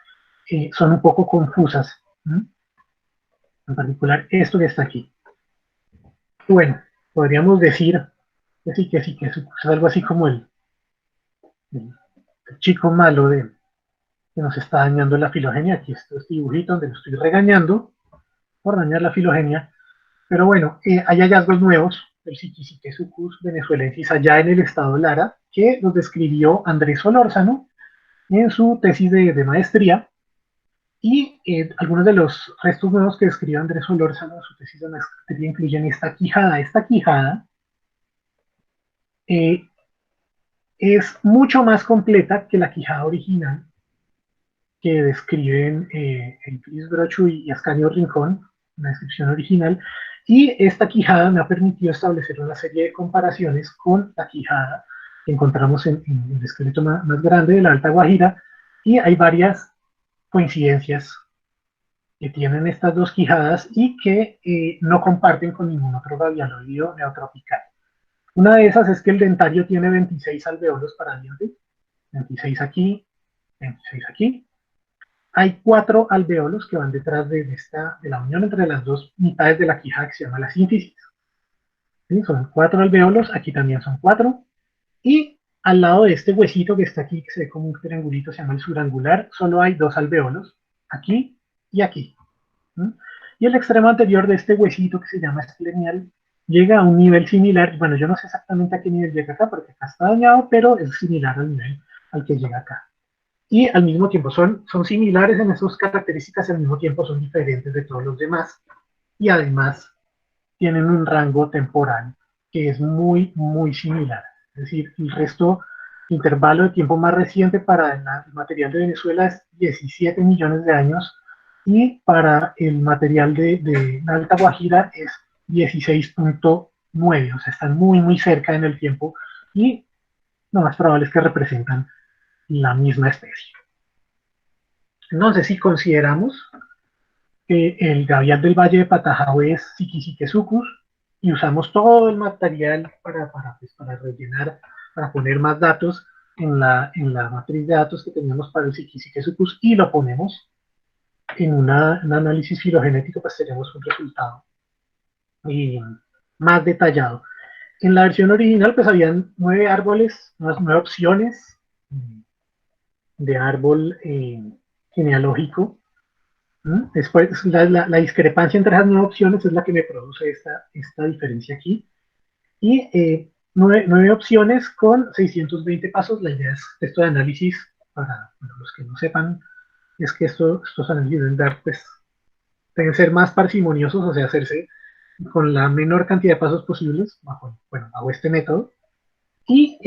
son un poco confusas, ¿no? En particular esto que está aquí. Bueno, podríamos decir que es algo así como el chico malo que nos está dañando la filogenia. Aquí está este dibujito donde lo estoy regañando por dañar la filogenia. Pero bueno, hay hallazgos nuevos del Siquisucus venezuelensis allá en el estado Lara, que los describió Andrés Solórzano en su tesis de maestría. Y algunos de los restos nuevos que describe Andrés Solórzano en su tesis de maestría incluyen esta quijada. Esta quijada eh, es mucho más completa que la quijada original que describen Chris Brochu y Ascanio Rincón, una descripción original, y esta quijada me ha permitido establecer una serie de comparaciones con la quijada que encontramos en el esqueleto más grande de la Alta Guajira, y hay varias coincidencias que tienen estas dos quijadas y que no comparten con ningún otro gavialoideo neotropical. Una de esas es que el dentario tiene 26 alveolos para dientes, 26 aquí, 26 aquí. Hay 4 alveolos que van detrás de la unión entre las dos mitades de la quijada, que se llama la sínfisis. ¿Sí? Son 4 alveolos, aquí también son 4. Y al lado de este huesito que está aquí, que se ve como un triangulito, se llama el surangular, solo hay 2 alveolos, aquí y aquí. ¿Sí? Y el extremo anterior de este huesito, que se llama esplenial, llega a un nivel similar. Bueno, yo no sé exactamente a qué nivel llega acá, porque acá está dañado, pero es similar al nivel al que llega acá. Y al mismo tiempo son similares en esas características, y al mismo tiempo son diferentes de todos los demás. Y además tienen un rango temporal que es muy, muy similar. Es decir, el intervalo de tiempo más reciente para el material de Venezuela es 17 millones de años, y para el material de Alta Guajira es 16.9, o sea, están muy, muy cerca en el tiempo, y lo más probable es que representan la misma especie. Entonces, si consideramos que el gavial del Valle de Patajao es Siquisiquesucus, y usamos todo el material para rellenar, para poner más datos en la matriz de datos que teníamos para el Siquisiquesucus, y lo ponemos en un análisis filogenético, pues tenemos un resultado más detallado. En la versión original, pues habían 9 árboles, 9 opciones de árbol genealógico. Después, la discrepancia entre esas 9 opciones es la que me produce esta diferencia aquí. Y 9 opciones con 620 pasos. La idea es esto de análisis, para los que no sepan, es que estos análisis deben ser más parsimoniosos, o sea, hacerse con la menor cantidad de pasos posibles, bajo este método. Y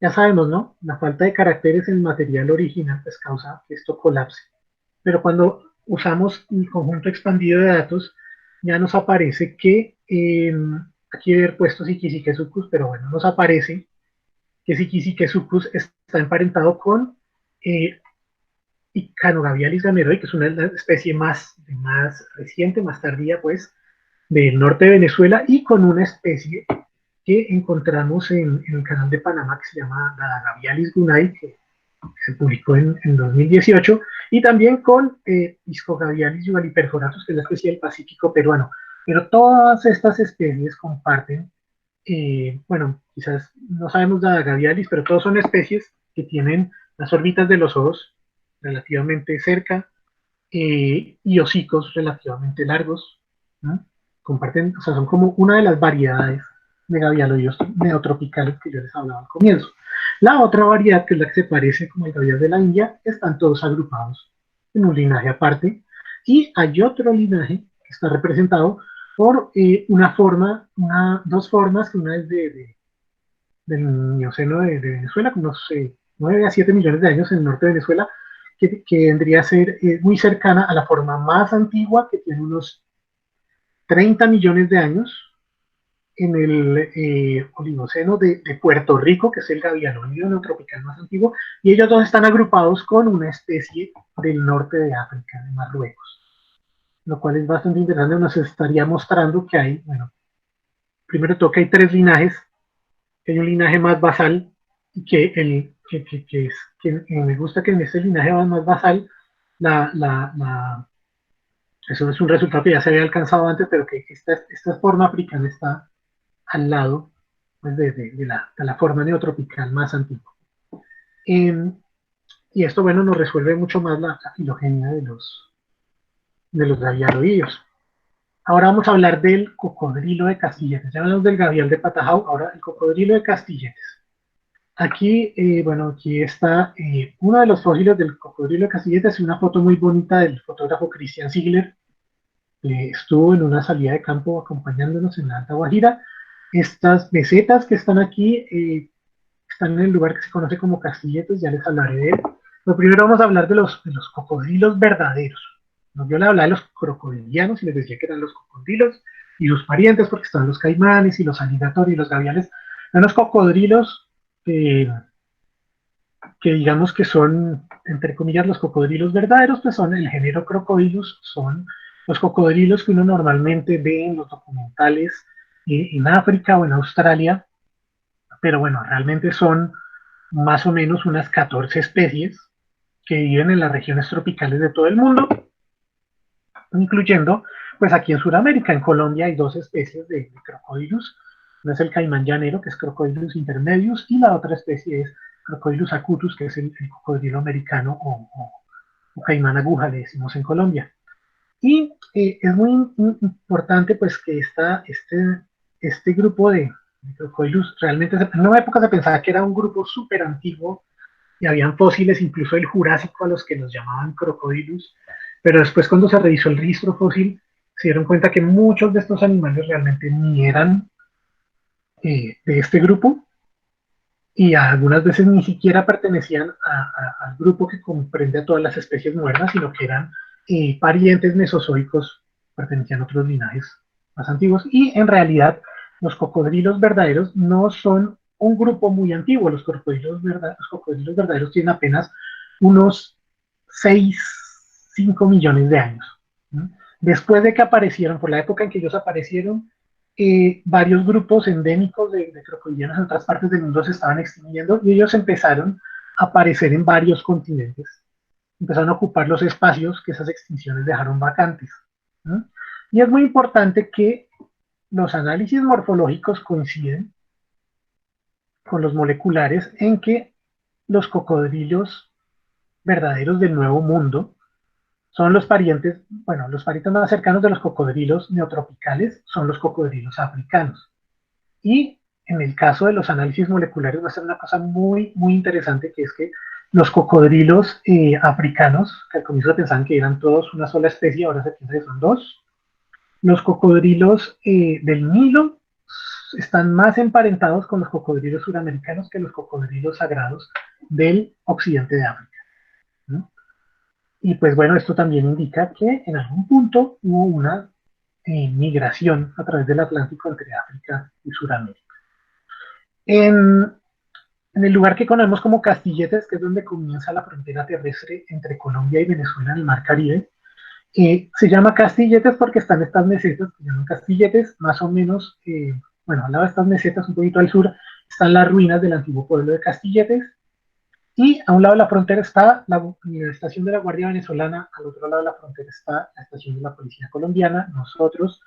ya sabemos, ¿no? La falta de caracteres en el material original pues causa que esto colapse. Pero cuando usamos el conjunto expandido de datos, ya nos aparece que, aquí debe haber puesto Siquisiquesucus, pero bueno, nos aparece que Siquisiquesucus está emparentado con Icanogavialis gameroi, que es una especie más reciente, más tardía, pues, del norte de Venezuela, y con una especie que encontramos en el canal de Panamá, que se llama Gavialis gunai, que se publicó en 2018, y también con Piscogavialis yuvaliperforatus, que es la especie del Pacífico peruano. Pero todas estas especies comparten, bueno, quizás no sabemos de Gavialis, pero todos son especies que tienen las órbitas de los ojos relativamente cerca, y hocicos relativamente largos, ¿no? Comparten, o sea, son como una de las variedades de gavialoides neotropicales que yo les hablaba al comienzo. La otra variedad, que es la que se parece como el gavial de la India, están todos agrupados en un linaje aparte, y hay otro linaje que está representado por dos formas, que una es del Mioceno de Venezuela, con unos 9 a 7 millones de años en el norte de Venezuela, que vendría a ser muy cercana a la forma más antigua, que tiene unos 30 millones de años, en el Oligoceno de Puerto Rico, que es el gavialoideo neotropical más antiguo, y ellos dos están agrupados con una especie del norte de África, de Marruecos, lo cual es bastante interesante. Nos estaría mostrando que hay, bueno, primero todo que hay 3 linajes, que hay un linaje más basal, y que me gusta que en este linaje más basal, eso es un resultado que ya se había alcanzado antes, pero que esta forma africana está al lado, pues, de la forma neotropical más antigua. Eh, y esto, bueno, nos resuelve mucho más la filogenia de los gavialoideos. Ahora vamos a hablar del cocodrilo de Castilletes. Ya hablamos del gavial de Patajao, ahora el cocodrilo de Castilletes. Aquí, bueno, aquí está uno de los fósiles del cocodrilo de Castilletes, una foto muy bonita del fotógrafo Christian Ziegler, que estuvo en una salida de campo acompañándonos en la Alta Guajira. Estas mesetas que están aquí están en el lugar que se conoce como Castilletes, ya les hablaré de él. Pero primero vamos a hablar de los cocodrilos verdaderos. Yo le hablaba de los crocodilianos y les decía que eran los cocodrilos y sus parientes, porque están los caimanes y los alligatores y los gaviales. Eran los cocodrilos eh, que digamos que son, entre comillas, los cocodrilos verdaderos, pues son el género Crocodylus, son los cocodrilos que uno normalmente ve en los documentales en África o en Australia, pero bueno, realmente son más o menos unas 14 especies que viven en las regiones tropicales de todo el mundo, incluyendo, pues aquí en Sudamérica, en Colombia hay dos especies de crocodilus. Una es el caimán llanero, que es Crocodylus intermedius, y la otra especie es Crocodylus acutus, que es el cocodrilo americano o caimán aguja, le decimos en Colombia. Y es muy importante pues que este grupo de crocodilus realmente, en una época se pensaba que era un grupo súper antiguo y habían fósiles, incluso del Jurásico, a los que los llamaban crocodilus, pero después cuando se revisó el registro fósil, se dieron cuenta que muchos de estos animales realmente ni eran de este grupo y algunas veces ni siquiera pertenecían al grupo que comprende a todas las especies modernas, sino que eran parientes mesozoicos, pertenecían a otros linajes más antiguos. Y en realidad, los cocodrilos verdaderos no son un grupo muy antiguo. Los cocodrilos verdaderos tienen apenas unos 6 5 millones de años. ¿No? Después de que aparecieron, por la época en que ellos aparecieron, varios grupos endémicos de crocodilianos en otras partes del mundo se estaban extinguiendo y ellos empezaron a aparecer en varios continentes, empezaron a ocupar los espacios que esas extinciones dejaron vacantes. ¿No? Y es muy importante que los análisis morfológicos coinciden con los moleculares en que los cocodrilos verdaderos del Nuevo Mundo son los parientes, bueno, los parientes más cercanos de los cocodrilos neotropicales son los cocodrilos africanos. Y en el caso de los análisis moleculares va a ser una cosa muy, muy interesante, que es que los cocodrilos africanos, que al comienzo pensaban que eran todos una sola especie, ahora se piensa que son dos. Los cocodrilos del Nilo están más emparentados con los cocodrilos suramericanos que los cocodrilos sagrados del occidente de África. ¿No? Y pues bueno, esto también indica que en algún punto hubo una migración a través del Atlántico entre África y Sudamérica. En, en el lugar que conocemos como Castilletes, que es donde comienza la frontera terrestre entre Colombia y Venezuela en el Mar Caribe, se llama Castilletes porque están estas mesetas, que se llaman Castilletes, más o menos, bueno, al lado de estas mesetas, un poquito al sur, están las ruinas del antiguo pueblo de Castilletes, y a un lado de la frontera está la estación de la Guardia Venezolana, al otro lado de la frontera está la estación de la Policía Colombiana. Nosotros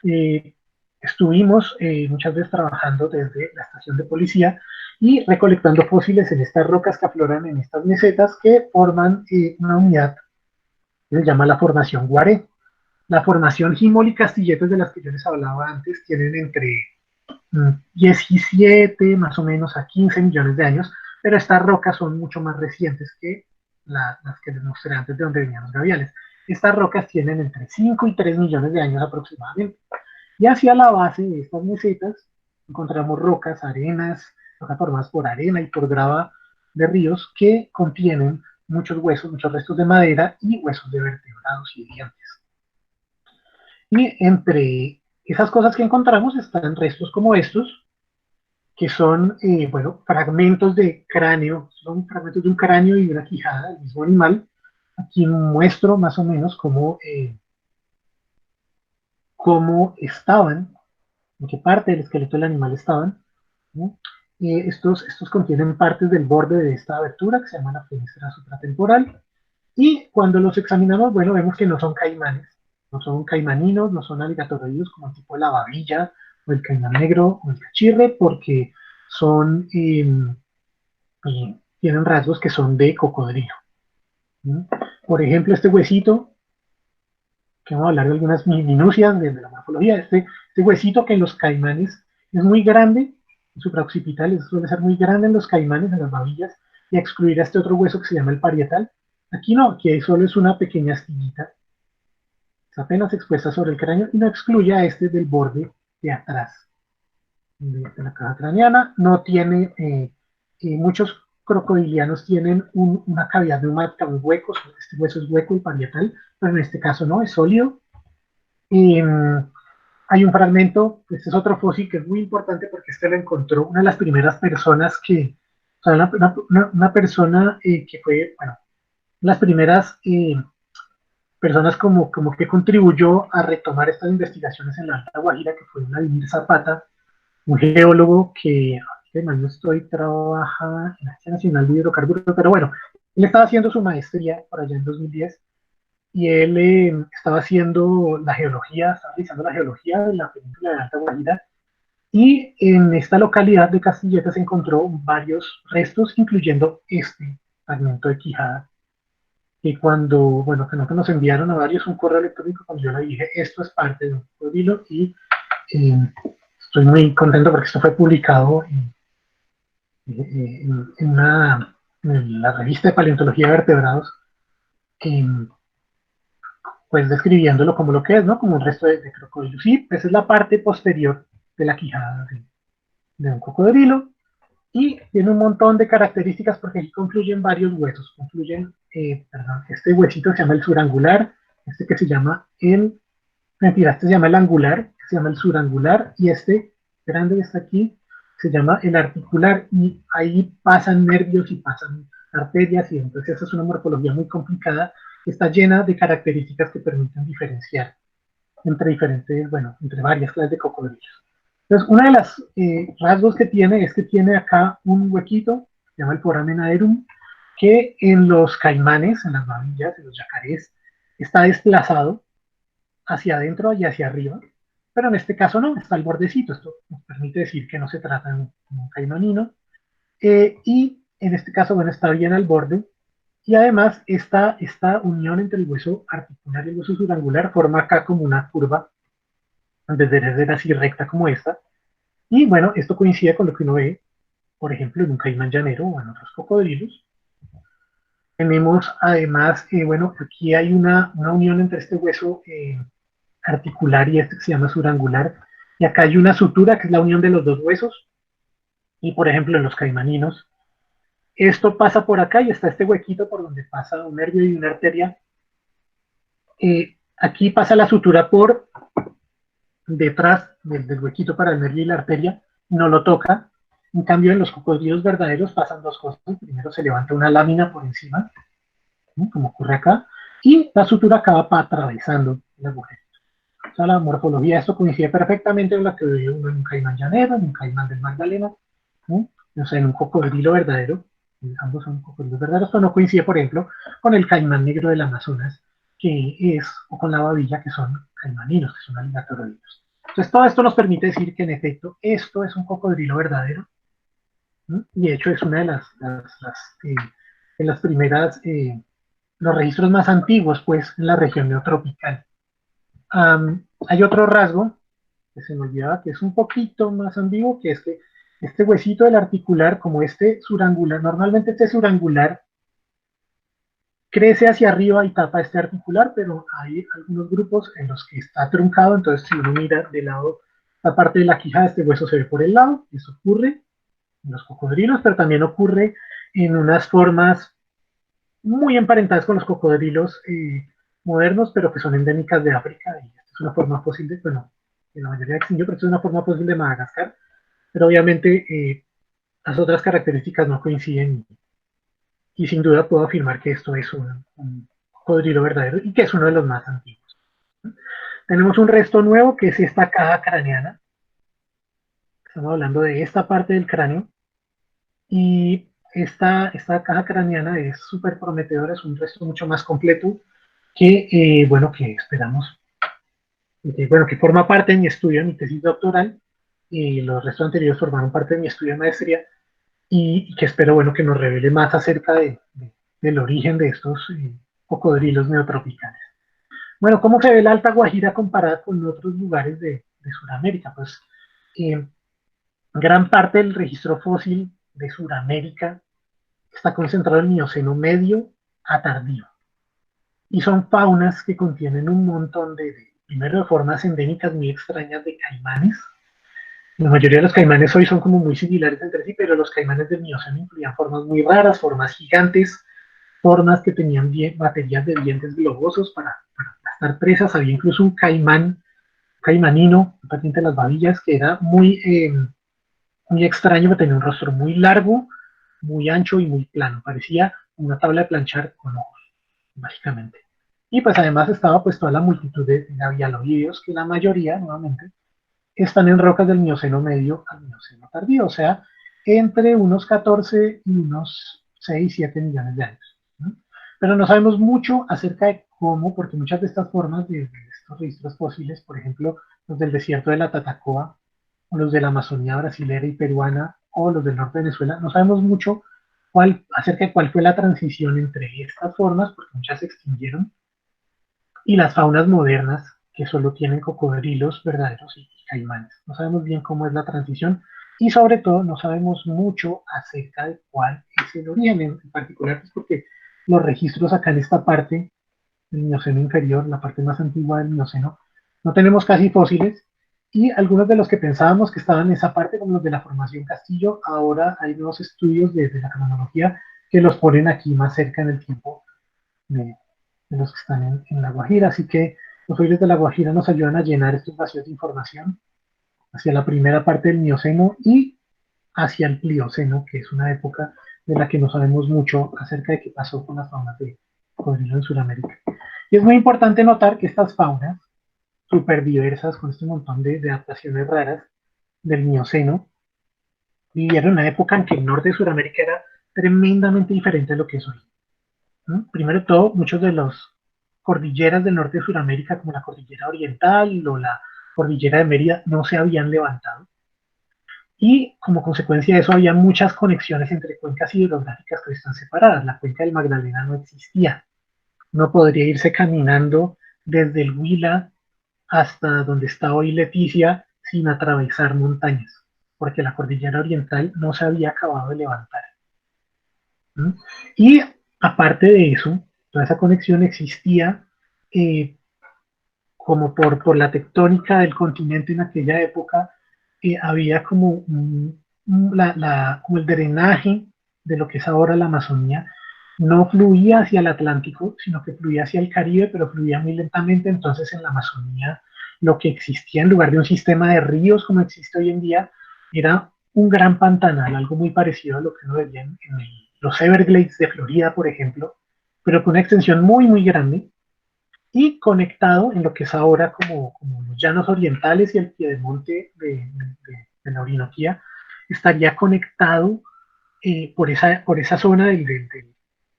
eh, estuvimos muchas veces trabajando desde la estación de policía y recolectando fósiles en estas rocas que afloran en estas mesetas que forman una unidad que se llama la formación Guaré. La formación Jimol y Castilletes de las que yo les hablaba antes tienen entre 17 más o menos a 15 millones de años, pero estas rocas son mucho más recientes que las que les mostré antes de donde venían los gaviales. Estas rocas tienen entre 5 y 3 millones de años aproximadamente. Y hacia la base de estas mesetas encontramos rocas, arenas, rocas formadas por arena y por grava de ríos que contienen muchos huesos, muchos restos de madera y huesos de vertebrados y dientes. Y entre esas cosas que encontramos están restos como estos, que son, bueno, fragmentos de cráneo, son fragmentos de un cráneo y una quijada del mismo animal. Aquí muestro más o menos cómo estaban, en qué parte del esqueleto del animal estaban. ¿No? Estos contienen partes del borde de esta abertura que se llama la fenestra supratemporal. Y cuando los examinamos, bueno, vemos que no son caimanes, no son caimaninos, no son aligatoroides como el tipo de la babilla o el caimán negro o el cachirre, porque son, tienen rasgos que son de cocodrilo. ¿No? Por ejemplo, este huesito, que vamos a hablar de algunas minucias de la morfología, este huesito que en los caimanes es muy grande, en supraoccipital suele ser muy grande en los caimanes, en las babillas, y excluir a este otro hueso que se llama el parietal. Aquí no, aquí solo es una pequeña astillita, es apenas expuesta sobre el cráneo y no excluye a este del borde de atrás de la caja craneana. No tiene muchos crocodilianos tienen una cavidad neumática, un hueco, este hueso es hueco y parietal, pero en este caso no, es sólido. Y, hay un fragmento, este es otro fósil que es muy importante porque este lo encontró una de las primeras personas que, o sea, una persona que fue, bueno, las primeras personas como que contribuyó a retomar estas investigaciones en la Alta Guajira, que fue Vladimir Zapata, un geólogo que, además no estoy, trabaja en la Agencia Nacional de Hidrocarburos, pero bueno, él estaba haciendo su maestría por allá en 2010 y él estaba haciendo la geología, estaba realizando la geología de la península de la Alta Guajira y en esta localidad de Castilleta se encontró varios restos, incluyendo este fragmento de Quijada, que cuando, bueno, que nos enviaron a varios un correo electrónico, cuando yo le dije, esto es parte de un cocodrilo y eh, estoy muy contento porque esto fue publicado en la revista de Paleontología de Vertebrados, pues describiéndolo como lo que es, ¿no? Como un resto de crocodilo. Sí, esa es la parte posterior de la quijada de un cocodrilo y tiene un montón de características porque aquí confluyen varios huesos. Confluyen, perdón, este huesito se llama el surangular, este que se llama el, mentira, este se llama el angular, se llama el surangular y este grande que está aquí se llama el articular y ahí pasan nervios y pasan arterias y entonces esa es una morfología muy complicada que está llena de características que permiten diferenciar entre diferentes, bueno, entre varias clases de cocodrilos. Entonces, una de las rasgos que tiene es que tiene acá un huequito, se llama el foramen aerum, que en los caimanes, en las babillas, en los yacarés, está desplazado hacia adentro y hacia arriba, pero en este caso no, está al bordecito. Esto nos permite decir que no se trata de un caimanino. Y en este caso, bueno, está bien al borde. Y además, esta unión entre el hueso articular y el hueso surangular forma acá como una curva, desde ser así recta como esta. Y bueno, esto coincide con lo que uno ve, por ejemplo, en un caimán llanero o en otros cocodrilos. Tenemos además, bueno, aquí hay una unión entre este hueso articular y este que se llama surangular. Y acá hay una sutura que es la unión de los dos huesos. Y por ejemplo, en los caimaninos, esto pasa por acá y está este huequito por donde pasa un nervio y una arteria. Aquí pasa la sutura por detrás del huequito para el nervio y la arteria, no lo toca. En cambio, en los cocodrilos verdaderos pasan dos cosas. Primero se levanta una lámina por encima, ¿no? Como ocurre acá, y la sutura acaba atravesando el agujero. O sea, la morfología, esto coincide perfectamente con la que ve uno en un caimán llanero, en un caimán del Magdalena, ¿no? O sea, en un cocodrilo verdadero, ambos son cocodrilos verdaderos, pero no coincide, por ejemplo, con el caimán negro del Amazonas, que es, o con la babilla, que son caimaninos, que son aligatoroides. Entonces, todo esto nos permite decir que, en efecto, esto es un cocodrilo verdadero, ¿no? Y de hecho es una de de las primeras, los registros más antiguos, pues, en la región neotropical. Hay otro rasgo que se me olvidaba, que es un poquito más ambiguo, que es que este huesito del articular, como este surangular, normalmente este surangular crece hacia arriba y tapa este articular, pero hay algunos grupos en los que está truncado, entonces si uno mira de lado la parte de la quijada, este hueso se ve por el lado, eso ocurre en los cocodrilos, pero también ocurre en unas formas muy emparentadas con los cocodrilos modernos, pero que son endémicas de África, y esta es una forma fósil de, bueno, en la mayoría extinguió, pero esta es una forma fósil de Madagascar, pero obviamente las otras características no coinciden y sin duda puedo afirmar que esto es un cocodrilo verdadero y que es uno de los más antiguos. Tenemos un resto nuevo que es esta caja craneana. Estamos hablando de esta parte del cráneo y esta caja craneana es súper prometedora, es un resto mucho más completo que, bueno, que esperamos, bueno, que forma parte de mi estudio, de mi tesis doctoral, y los restos anteriores formaron parte de mi estudio de maestría, y que espero, bueno, que nos revele más acerca del origen de estos cocodrilos neotropicales. Bueno, ¿cómo se ve la Alta Guajira comparada con otros lugares de Sudamérica? Pues eh, gran parte del registro fósil de Sudamérica está concentrado en el Mioceno medio a tardío. Y son faunas que contienen un montón primero, de formas endémicas muy extrañas de caimanes, La mayoría de los caimanes hoy son como muy similares entre sí, pero los caimanes del Mioceno incluían formas muy raras, formas gigantes, formas que tenían baterías de dientes globosos para aplastar presas. Había incluso un caimán, caimanino, paciente de las babillas, que era muy extraño, que tenía un rostro muy largo, muy ancho y muy plano. Parecía una tabla de planchar con ojos, básicamente. Y pues además estaba pues toda la multitud de gavialoideos, que la mayoría, nuevamente, están en rocas del Mioceno medio al Mioceno tardío, o sea, entre unos 14 y unos 6 7 millones de años, ¿no? Pero no sabemos mucho acerca de cómo, porque muchas de estas formas de estos registros fósiles, por ejemplo, los del desierto de la Tatacoa, o los de la Amazonía brasilera y peruana, o los del norte de Venezuela, no sabemos mucho acerca de cuál fue la transición entre estas formas, porque muchas se extinguieron, y las faunas modernas, que solo tienen cocodrilos verdaderos y caimanes. No sabemos bien cómo es la transición y sobre todo no sabemos mucho acerca de cuál es el origen, en particular pues porque los registros acá en esta parte del Mioceno inferior, la parte más antigua del Mioceno, no tenemos casi fósiles y algunos de los que pensábamos que estaban en esa parte, como los de la formación Castillo, ahora hay nuevos estudios desde la cronología que los ponen aquí más cerca en el tiempo de, de los que están en La Guajira. Así que los fósiles de La Guajira nos ayudan a llenar estos vacíos de información hacia la primera parte del Mioceno y hacia el Plioceno, que es una época de la que no sabemos mucho acerca de qué pasó con las faunas de cocodrilo en Sudamérica. Y es muy importante notar que estas faunas, súper diversas, con este montón de adaptaciones raras del Mioceno, vivieron una época en que el norte de Sudamérica era tremendamente diferente a lo que es hoy. ¿No? Primero de todo, muchos de los cordilleras del norte de Sudamérica, como la cordillera oriental o la cordillera de Mérida, no se habían levantado. Y como consecuencia de eso, había muchas conexiones entre cuencas hidrográficas que están separadas. La cuenca del Magdalena no existía. No podría irse caminando desde el Huila hasta donde está hoy Leticia sin atravesar montañas, porque la cordillera oriental no se había acabado de levantar. ¿No? Y aparte de eso, toda esa conexión existía eh, como por la tectónica del continente en aquella época, había como, como el drenaje de lo que es ahora la Amazonía, no fluía hacia el Atlántico, sino que fluía hacia el Caribe, pero fluía muy lentamente. Entonces en la Amazonía lo que existía en lugar de un sistema de ríos como existe hoy en día, era un gran pantanal, algo muy parecido a lo que uno veía los Everglades de Florida, por ejemplo, pero con una extensión muy, muy grande y conectado en lo que es ahora como los llanos orientales y el piedemonte de la Orinoquía, estaría conectado por esa zona de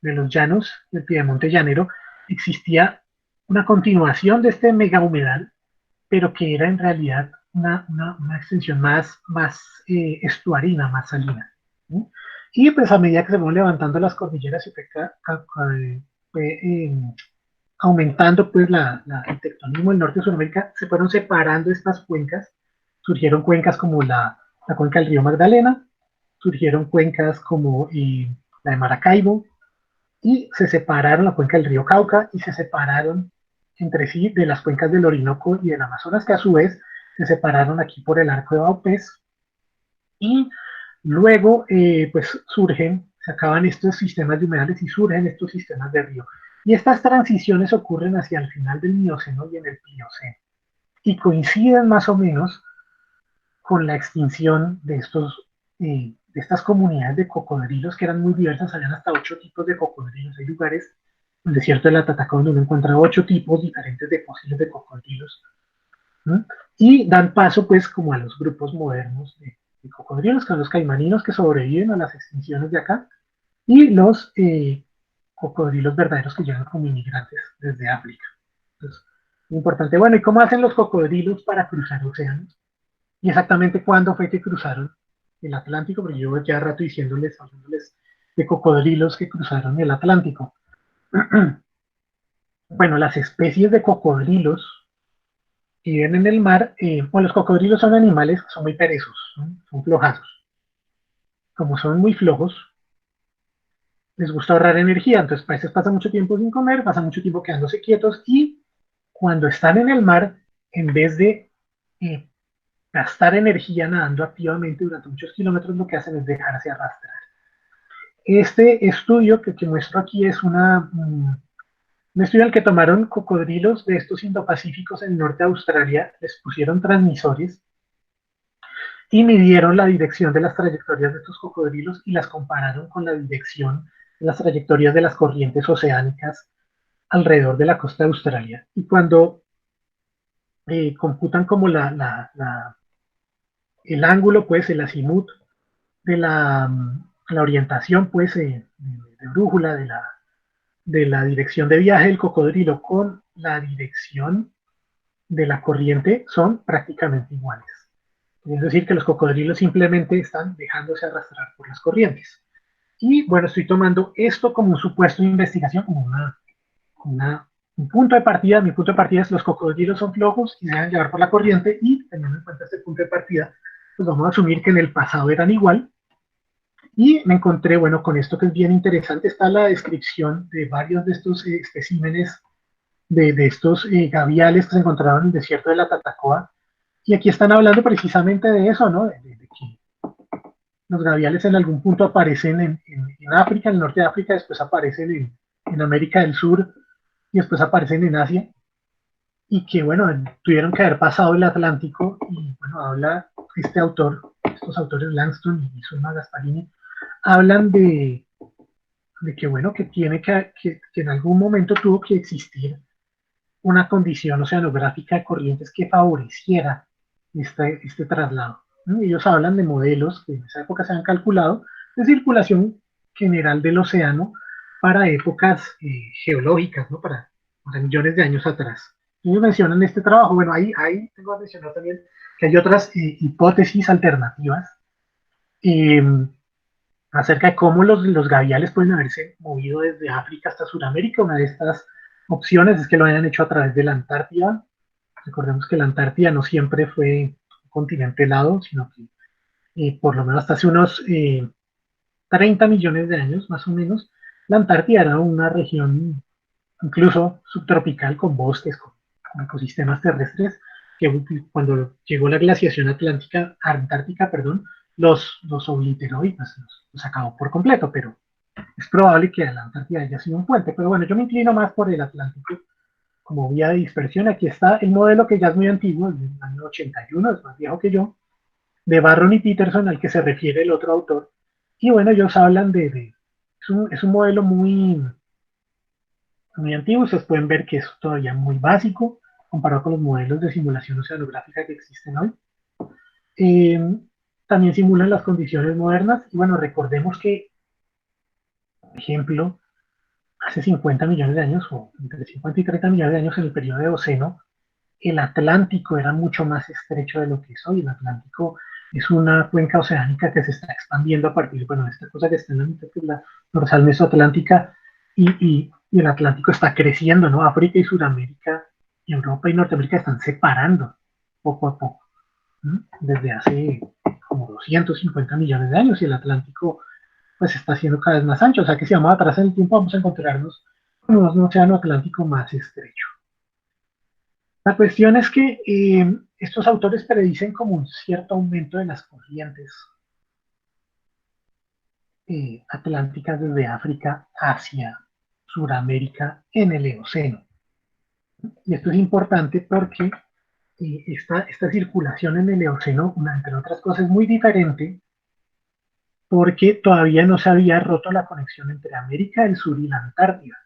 los llanos del piedemonte llanero, existía una continuación de este mega humedal, pero que era en realidad una extensión más estuarina, más salina. ¿Sí? Y pues a medida que se fueron levantando las cordilleras, se fue aumentando pues el tectonismo del norte de Sudamérica, se fueron separando estas cuencas, surgieron cuencas como la cuenca del río Magdalena, surgieron cuencas como la de Maracaibo, y se separaron la cuenca del río Cauca y se separaron entre sí de las cuencas del Orinoco y del Amazonas, que a su vez se separaron aquí por el arco de Baupés, y luego pues se acaban estos sistemas de humedales y surgen estos sistemas de río. Y estas transiciones ocurren hacia el final del Mioceno y en el Plioceno. Y coinciden más o menos con la extinción de estas comunidades de cocodrilos que eran muy diversas, habían hasta 8 tipos de cocodrilos. Hay lugares, en el desierto de la Tatacoa, donde uno encuentra 8 tipos diferentes de fósiles de cocodrilos, ¿no? Y dan paso pues como a los grupos modernos de cocodrilos, que son los caimaninos que sobreviven a las extinciones de acá, y los cocodrilos verdaderos que llegan como inmigrantes desde África. Entonces, importante. Bueno, ¿y cómo hacen los cocodrilos para cruzar océanos? Y exactamente cuándo fue que cruzaron el Atlántico, porque yo ya rato hablándoles de cocodrilos que cruzaron el Atlántico. Bueno, las especies de cocodrilos que viven en el mar, bueno, los cocodrilos son animales que son muy perezosos, ¿no? Son flojazos. Como son muy flojos, les gusta ahorrar energía, entonces a veces pasan mucho tiempo sin comer, pasan mucho tiempo quedándose quietos y cuando están en el mar, en vez de eh, gastar energía nadando activamente durante muchos kilómetros, lo que hacen es dejarse arrastrar. Este estudio que muestro aquí es un estudio en el que tomaron cocodrilos de estos indopacíficos en el norte de Australia, les pusieron transmisores y midieron la dirección de las trayectorias de estos cocodrilos y las compararon con la dirección de las trayectorias de las corrientes oceánicas alrededor de la costa de Australia. Y cuando computan como el ángulo, pues el azimut de la orientación, pues de brújula de la dirección de viaje del cocodrilo con la dirección de la corriente son prácticamente iguales. Es decir, que los cocodrilos simplemente están dejándose arrastrar por las corrientes. Y bueno, estoy tomando esto como un supuesto de investigación, como un punto de partida. Mi punto de partida es los cocodrilos son flojos y se dejan llevar por la corriente, y teniendo en cuenta este punto de partida, pues vamos a asumir que en el pasado eran igual. Y me encontré, bueno, con esto que es bien interesante, está la descripción de varios de estos especímenes de estos gaviales que se encontraron en el desierto de la Tatacoa. Y aquí están hablando precisamente de eso, ¿no? De que los gaviales en algún punto aparecen en África, en el norte de África, después aparecen en América del Sur y después aparecen en Asia. Y que, bueno, tuvieron que haber pasado el Atlántico. Y, bueno, habla este autor, estos autores Langston y Zulma Gasparini, hablan de que, bueno, que tiene que en algún momento tuvo que existir una condición oceanográfica de corrientes que favoreciera este traslado. ¿No? Ellos hablan de modelos que en esa época se han calculado de circulación general del océano para épocas geológicas, ¿no? Para millones de años atrás. Ellos mencionan este trabajo. Bueno, ahí tengo que mencionar también que hay otras hipótesis alternativas eh, acerca de cómo los gaviales pueden haberse movido desde África hasta Sudamérica. Una de estas opciones es que lo hayan hecho a través de la Antártida. Recordemos que la Antártida no siempre fue un continente helado, sino que por lo menos hasta hace unos 30 millones de años, más o menos, la Antártida era una región incluso subtropical con bosques, con ecosistemas terrestres, que cuando llegó la glaciación antártica, perdón, los obliteró y pues, los acabó por completo, pero es probable que la Antártida haya sido un puente. Pero bueno, yo me inclino más por el Atlántico como vía de dispersión. Aquí está el modelo que ya es muy antiguo, es del año 81, es más viejo que yo, de Barron y Peterson, al que se refiere el otro autor. Y bueno, ellos hablan es un modelo muy antiguo. Ustedes pueden ver que es todavía muy básico comparado con los modelos de simulación oceanográfica que existen hoy. Eh, También simulan las condiciones modernas. Y bueno, recordemos que, por ejemplo, hace 50 millones de años, o entre 50 y 30 millones de años en el periodo de Eoceno, el Atlántico era mucho más estrecho de lo que es hoy. El Atlántico es una cuenca oceánica que se está expandiendo a partir, bueno, de esta cosa que está en la mitad, que es la dorsal mesoatlántica, y el Atlántico está creciendo, ¿no? África y Sudamérica, y Europa y Norteamérica están separando poco a poco, ¿no? Desde hace como 250 millones de años, y el Atlántico pues está haciendo cada vez más ancho. O sea que si vamos atrás en el tiempo vamos a encontrarnos con un océano Atlántico más estrecho. La cuestión es que estos autores predicen como un cierto aumento de las corrientes atlánticas desde África hacia Sudamérica en el Eoceno. Y esto es importante porque esta circulación en el Eoceno, entre otras cosas, es muy diferente porque todavía no se había roto la conexión entre América del Sur y la Antártida.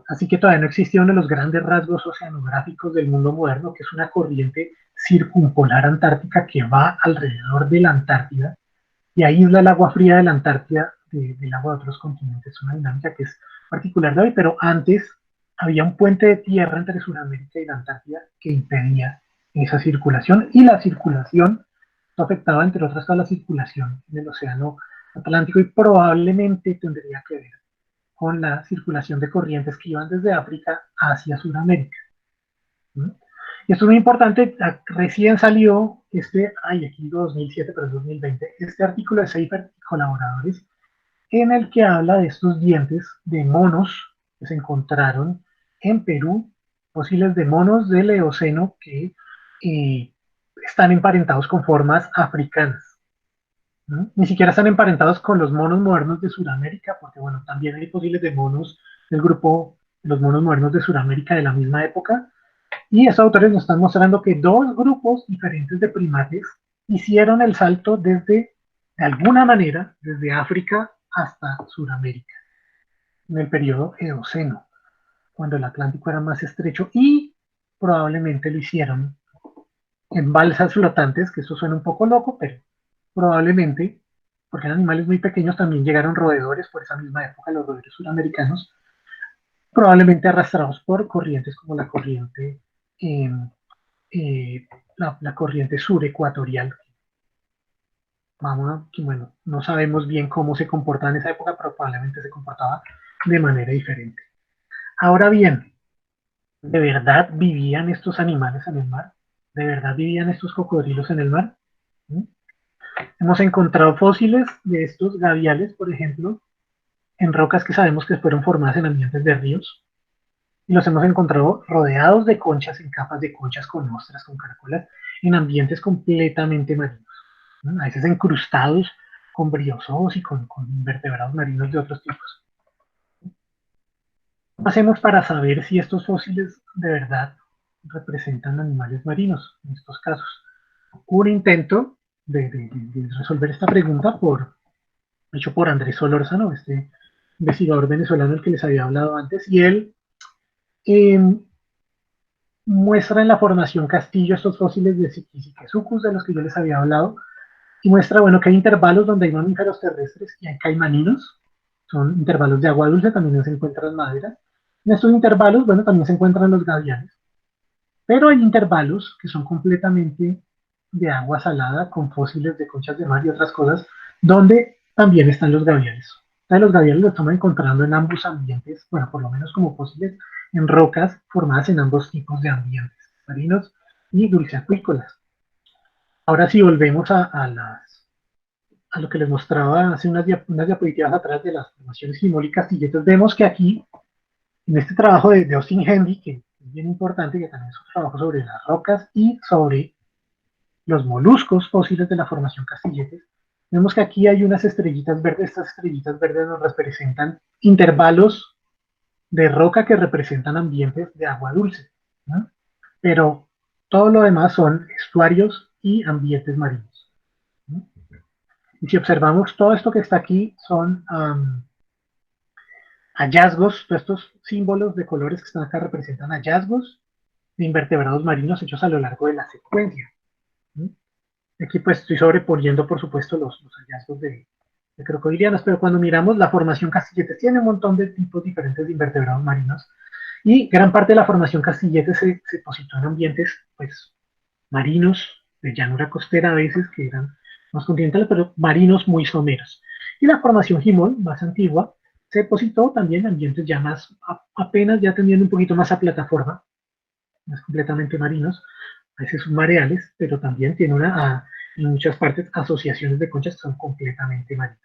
Así que todavía no existía uno de los grandes rasgos oceanográficos del mundo moderno, que es una corriente circumpolar antártica que va alrededor de la Antártida y aísla el agua fría de la Antártida del agua de otros continentes. Una dinámica que es particular de hoy, pero antes había un puente de tierra entre Sudamérica y la Antártida que impedía esa circulación, y la circulación afectaba, entre otras cosas, la circulación en el océano Atlántico, y probablemente tendría que ver con la circulación de corrientes que iban desde África hacia Sudamérica. ¿No? Y esto es muy importante. Recién salió aquí 2007, pero es 2020, este artículo de Seifert y colaboradores, en el que habla de estos dientes de monos que se encontraron en Perú, fósiles de monos del Eoceno que están emparentados con formas africanas, ¿no? Ni siquiera están emparentados con los monos modernos de Sudamérica, porque bueno, también hay fósiles de monos del grupo, los monos modernos de Sudamérica de la misma época, y estos autores nos están mostrando que dos grupos diferentes de primates hicieron el salto desde, de alguna manera, desde África hasta Sudamérica, en el periodo Eoceno, cuando el Atlántico era más estrecho, y probablemente lo hicieron en balsas flotantes, que eso suena un poco loco, pero probablemente, porque eran animales muy pequeños, también llegaron roedores por esa misma época, los roedores sudamericanos, probablemente arrastrados por corrientes como la corriente, eh, la corriente surecuatorial. Vamos que bueno, no sabemos bien cómo se comportaba en esa época, pero probablemente se comportaba de manera diferente. Ahora bien, ¿de verdad vivían estos animales en el mar? ¿De verdad vivían estos cocodrilos en el mar? ¿Mm? Hemos encontrado fósiles de estos gaviales, por ejemplo, en rocas que sabemos que fueron formadas en ambientes de ríos, y los hemos encontrado rodeados de conchas, en capas de conchas con ostras, con caracolas, en ambientes completamente marinos, ¿no? A veces incrustados con briozoos y con invertebrados marinos de otros tipos. ¿Qué hacemos para saber si estos fósiles de verdad representan animales marinos en estos casos? Hubo un intento de resolver esta pregunta hecho por Andrés Solórzano, este investigador venezolano del que les había hablado antes, y él eh, muestra en la formación Castillo estos fósiles de Siquisucus de los que yo les había hablado, y muestra, bueno, que hay intervalos donde hay mamíferos terrestres y hay caimaninos, son intervalos de agua dulce, también se encuentran madera. En estos intervalos, bueno, también se encuentran los gavianes, pero hay intervalos que son completamente de agua salada con fósiles de conchas de mar y otras cosas, donde también están los gavianes. Entonces, los gavianes los estamos encontrando en ambos ambientes, bueno, por lo menos como fósiles en rocas formadas en ambos tipos de ambientes, marinos y dulceacuícolas. Ahora si volvemos a lo que les mostraba hace unas diapositivas atrás de las formaciones Gimol y Castilletes, vemos que aquí, en este trabajo de Austin Henry, que es bien importante, que también es un trabajo sobre las rocas y sobre los moluscos fósiles de la formación Castilletes, vemos que aquí hay unas estrellitas verdes. Estas estrellitas verdes nos representan intervalos de roca que representan ambientes de agua dulce, ¿no? Pero todo lo demás son estuarios y ambientes marinos, ¿no? Y si observamos todo esto que está aquí, son hallazgos, estos símbolos de colores que están acá representan hallazgos de invertebrados marinos hechos a lo largo de la secuencia, ¿no? Aquí pues estoy sobreponiendo, por supuesto, los hallazgos de crocodilianos, pero cuando miramos la formación Castilletes tiene un montón de tipos diferentes de invertebrados marinos, y gran parte de la formación Castilletes se positó en ambientes pues marinos, de llanura costera a veces, que eran más continentales, pero marinos muy someros. Y la formación Jimón, más antigua, se positó también en ambientes ya más, apenas ya tendiendo un poquito más a plataforma, más completamente marinos, a veces submareales, pero también tiene en muchas partes asociaciones de conchas que son completamente marinas.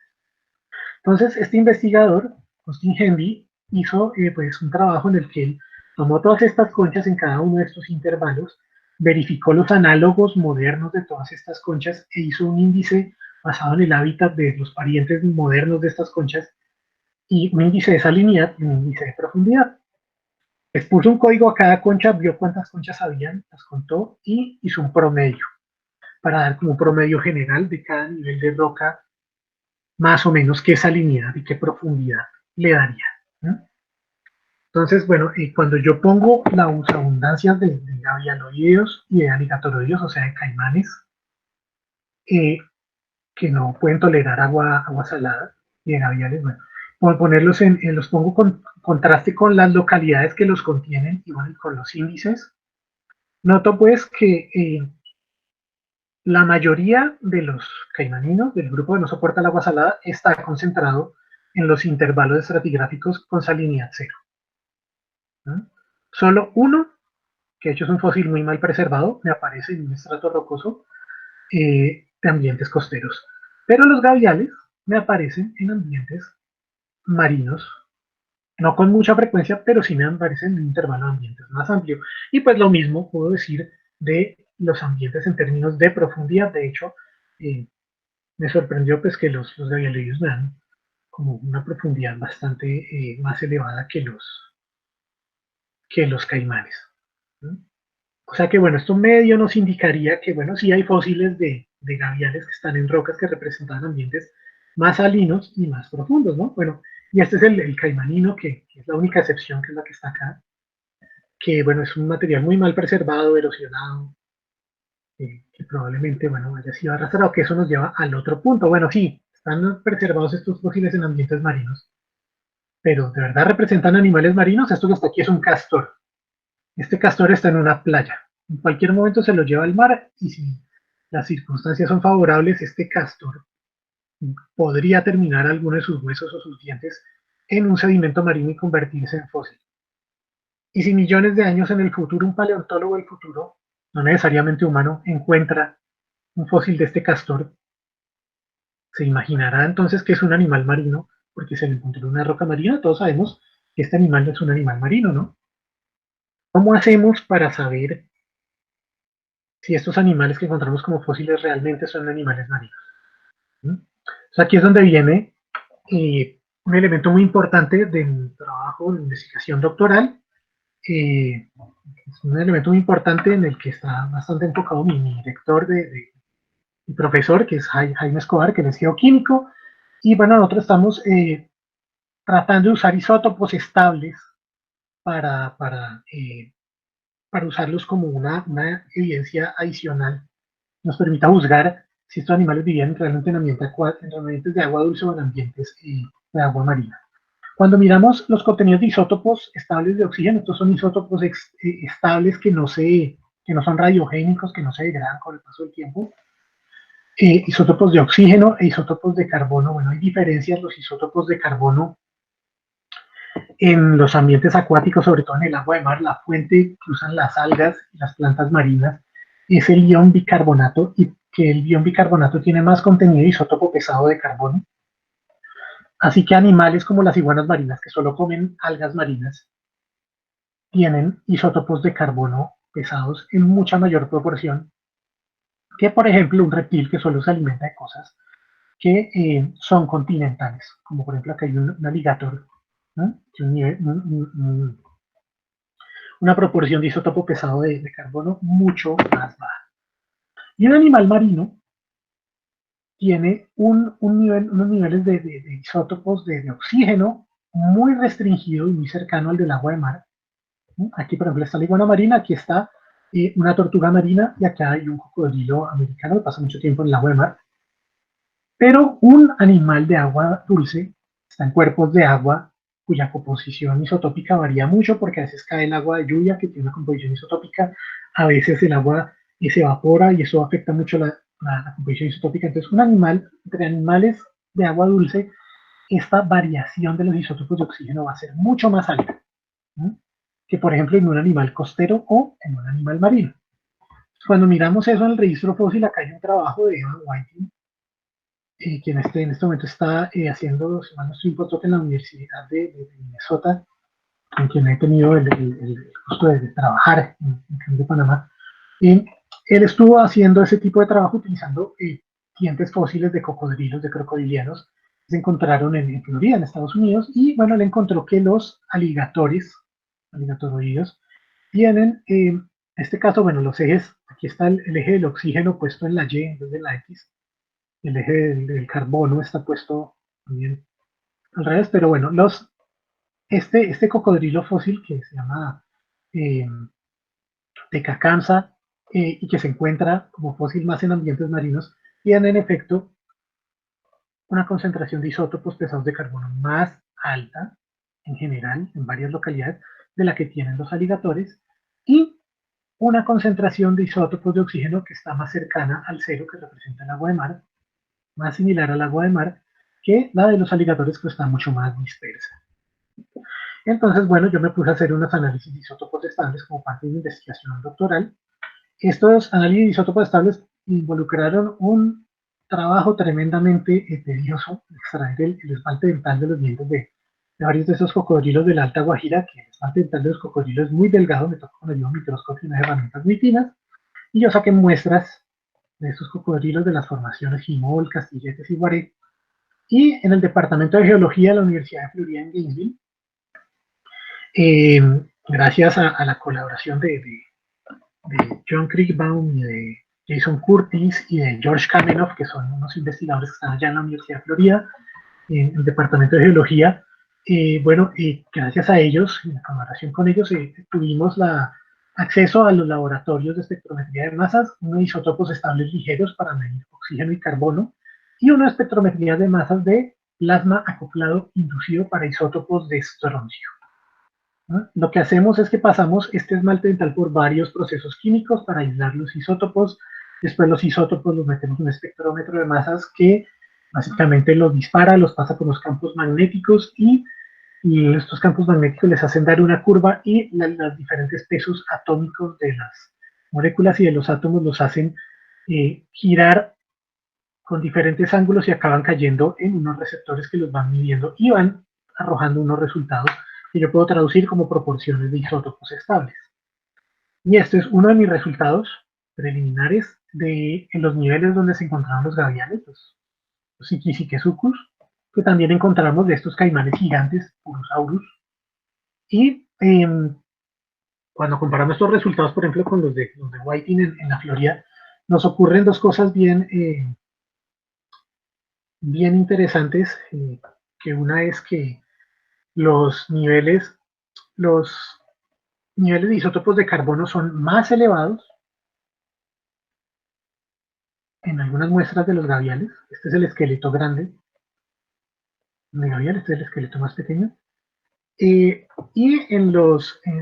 Entonces, este investigador, Austin Henry, hizo pues un trabajo en el que él tomó todas estas conchas en cada uno de estos intervalos, verificó los análogos modernos de todas estas conchas e hizo un índice basado en el hábitat de los parientes modernos de estas conchas, y un índice de salinidad y un índice de profundidad. Les puso un código a cada concha, vio cuántas conchas habían, las contó y hizo un promedio para dar como un promedio general de cada nivel de roca, más o menos qué salinidad y qué profundidad le daría, ¿no? Entonces, bueno, cuando yo pongo las abundancias de gavialoideos y de aligatoroideos, o sea, de caimanes, eh, que no pueden tolerar agua salada, y de gaviales, bueno, por ponerlos los pongo con contraste con las localidades que los contienen y bueno, con los índices, noto pues que la mayoría de los caimaninos del grupo que no soporta el agua salada está concentrado en los intervalos estratigráficos con salinidad cero, ¿no? Solo uno, que de hecho es un fósil muy mal preservado, me aparece en un estrato rocoso de ambientes costeros. Pero los gaviales me aparecen en ambientes marinos, no con mucha frecuencia, pero sí me aparecen en un intervalo de ambientes más amplio. Y pues lo mismo puedo decir de los ambientes en términos de profundidad. De hecho, me sorprendió pues que los gavialios me dan como una profundidad bastante más elevada que los caimanes, ¿no? O sea que bueno, esto medio nos indicaría que bueno, sí hay fósiles de gaviales que están en rocas que representan ambientes más salinos y más profundos, ¿no? Bueno, y este es el caimanino, que es la única excepción, que es la que está acá, que bueno, es un material muy mal preservado, erosionado, que probablemente, bueno, haya sido arrastrado, que eso nos lleva al otro punto. Bueno, sí, están preservados estos fósiles en ambientes marinos, pero ¿de verdad representan animales marinos? Esto que está aquí es un castor. Este castor está en una playa. En cualquier momento se lo lleva al mar y si las circunstancias son favorables, este castor podría terminar alguno de sus huesos o sus dientes en un sedimento marino y convertirse en fósil. Y si millones de años en el futuro un paleontólogo del futuro, no necesariamente humano, encuentra un fósil de este castor, se imaginará entonces que es un animal marino porque se le encontró en una roca marina. Todos sabemos que este animal no es un animal marino, ¿no? ¿Cómo hacemos para saber si estos animales que encontramos como fósiles realmente son animales marinos? ¿Mm? O sea, aquí es donde viene un elemento muy importante del trabajo de investigación doctoral. Es un elemento muy importante en el que está bastante enfocado mi director mi profesor, que es Jaime Escobar, que es geoquímico. Y bueno, nosotros estamos tratando de usar isótopos estables para, para, eh, para usarlos como una evidencia adicional. Nos permita juzgar si estos animales vivían realmente en ambientes de agua dulce o en ambientes de agua marina. Cuando miramos los contenidos de isótopos estables de oxígeno, estos son isótopos estables que no son radiogénicos, que no se degradan con el paso del tiempo. Isótopos de oxígeno e isótopos de carbono. Bueno, hay diferencias. Los isótopos de carbono en los ambientes acuáticos, sobre todo en el agua de mar, la fuente que usan las algas y las plantas marinas es el ion bicarbonato, y que el ion bicarbonato tiene más contenido de isótopo pesado de carbono. Así que animales como las iguanas marinas, que solo comen algas marinas, tienen isótopos de carbono pesados en mucha mayor proporción que, por ejemplo, un reptil que solo se alimenta de cosas que son continentales, como por ejemplo acá hay un alligator, ¿no? Que una proporción de isótopo pesado de carbono mucho más baja. Y un animal marino tiene unos niveles de isótopos de oxígeno muy restringido y muy cercano al del agua de mar. Aquí, por ejemplo, está la iguana marina, aquí está una tortuga marina y acá hay un cocodrilo americano que pasa mucho tiempo en el agua de mar. Pero un animal de agua dulce está en cuerpos de agua cuya composición isotópica varía mucho porque a veces cae el agua de lluvia que tiene una composición isotópica, a veces el agua se evapora y eso afecta mucho la composición isotópica. Entonces, un animal, entre animales de agua dulce, esta variación de los isótopos de oxígeno va a ser mucho más alta, ¿no? Que, por ejemplo, en un animal costero o en un animal marino. Cuando miramos eso en el registro fósil, acá hay un trabajo de Evan Whiting, que en este momento está haciendo, si mal no estoy, un postdoc en la Universidad de Minnesota, con quien he tenido el gusto de trabajar en de Panamá. Y él estuvo haciendo ese tipo de trabajo utilizando dientes fósiles de cocodrilos, de crocodilianos, que se encontraron en Florida, en Estados Unidos, y bueno, le encontró que los aligatoroides, tienen, en este caso, bueno, los ejes, aquí está el eje del oxígeno puesto en la Y en vez de la X, el eje del carbono está puesto también al revés, pero bueno, este cocodrilo fósil que se llama eh, Tecacamsa y que se encuentra como fósil más en ambientes marinos, tiene en efecto una concentración de isótopos pesados de carbono más alta en general en varias localidades de la que tienen los aligatores y una concentración de isótopos de oxígeno que está más cercana al cero que representa el agua de mar, más similar al agua de mar que la de los aligatores, que está mucho más dispersa. Entonces, bueno, yo me puse a hacer unos análisis de isótopos estables como parte de mi investigación doctoral. Estos análisis de isótopos estables involucraron un trabajo tremendamente tedioso, extraer el esmalte dental de los dientes de varios de esos cocodrilos de la Alta Guajira, que el esmalte dental de los cocodrilos es muy delgado, me tocó con el microscopio y unas herramientas muy finas, y yo saqué muestras de estos cocodrilos de las formaciones Jimol, Castilletes y Guaré, y en el Departamento de Geología de la Universidad de Florida en Gainesville, gracias a la colaboración de John Kriegbaum y de Jason Curtis y de George Kamenoff, que son unos investigadores que están allá en la Universidad de Florida, en el Departamento de Geología. Gracias a ellos, en colaboración con ellos, tuvimos acceso a los laboratorios de espectrometría de masas, unos isótopos estables ligeros para medir oxígeno y carbono, y una espectrometría de masas de plasma acoplado inducido para isótopos de estroncio. ¿No? Lo que hacemos es que pasamos este esmalte dental por varios procesos químicos para aislar los isótopos. Después los isótopos los metemos en un espectrómetro de masas que básicamente los dispara, los pasa por los campos magnéticos y estos campos magnéticos les hacen dar una curva y los diferentes pesos atómicos de las moléculas y de los átomos los hacen girar con diferentes ángulos y acaban cayendo en unos receptores que los van midiendo y van arrojando unos resultados que yo puedo traducir como proporciones de isótopos estables. Y este es uno de mis resultados preliminares en los niveles donde se encontraron los gavianes, los Iquisiquesucus, que también encontramos de estos caimanes gigantes, Purosaurus. Y cuando comparamos estos resultados, por ejemplo, con los de Whiting en la Florida, nos ocurren dos cosas bien interesantes, que una es que los niveles de isótopos de carbono son más elevados en algunas muestras de los gaviales. Este es el esqueleto grande de gavial, este es el esqueleto más pequeño. Y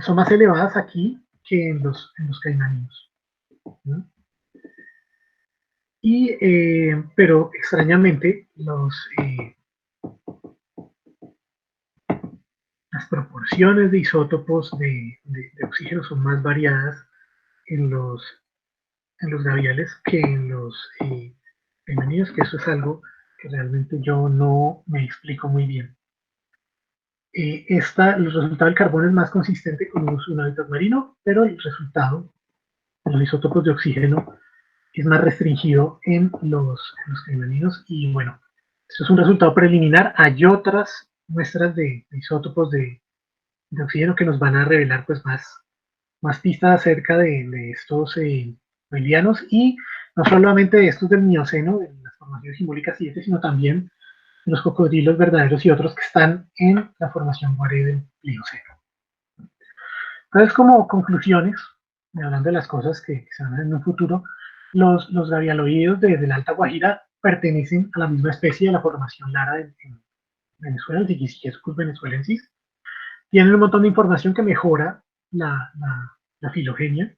son más elevadas aquí que en los caimaninos. ¿No? Pero extrañamente las proporciones de isótopos de oxígeno son más variadas en los gaviales que en los caimaninos, que eso es algo que realmente yo no me explico muy bien. El resultado del carbono es más consistente con un hábitat marino, pero el resultado de los isótopos de oxígeno es más restringido en los caimaninos. Y bueno, esto es un resultado preliminar. Hay otras muestras de isótopos de oxígeno que nos van a revelar pues más pistas acerca de estos bolivianos, y no solamente de estos del Mioceno, de las formaciones simbólicas siguientes, sino también de los cocodrilos verdaderos y otros que están en la formación Guaré del Plioceno. Entonces, como conclusiones, hablando de las cosas que se van a ver en un futuro, los gavialoides de la Alta Guajira pertenecen a la misma especie de la formación Lara en Venezuela, el Tiquisquiescus venezuelensis. Tienen un montón de información que mejora la filogenia.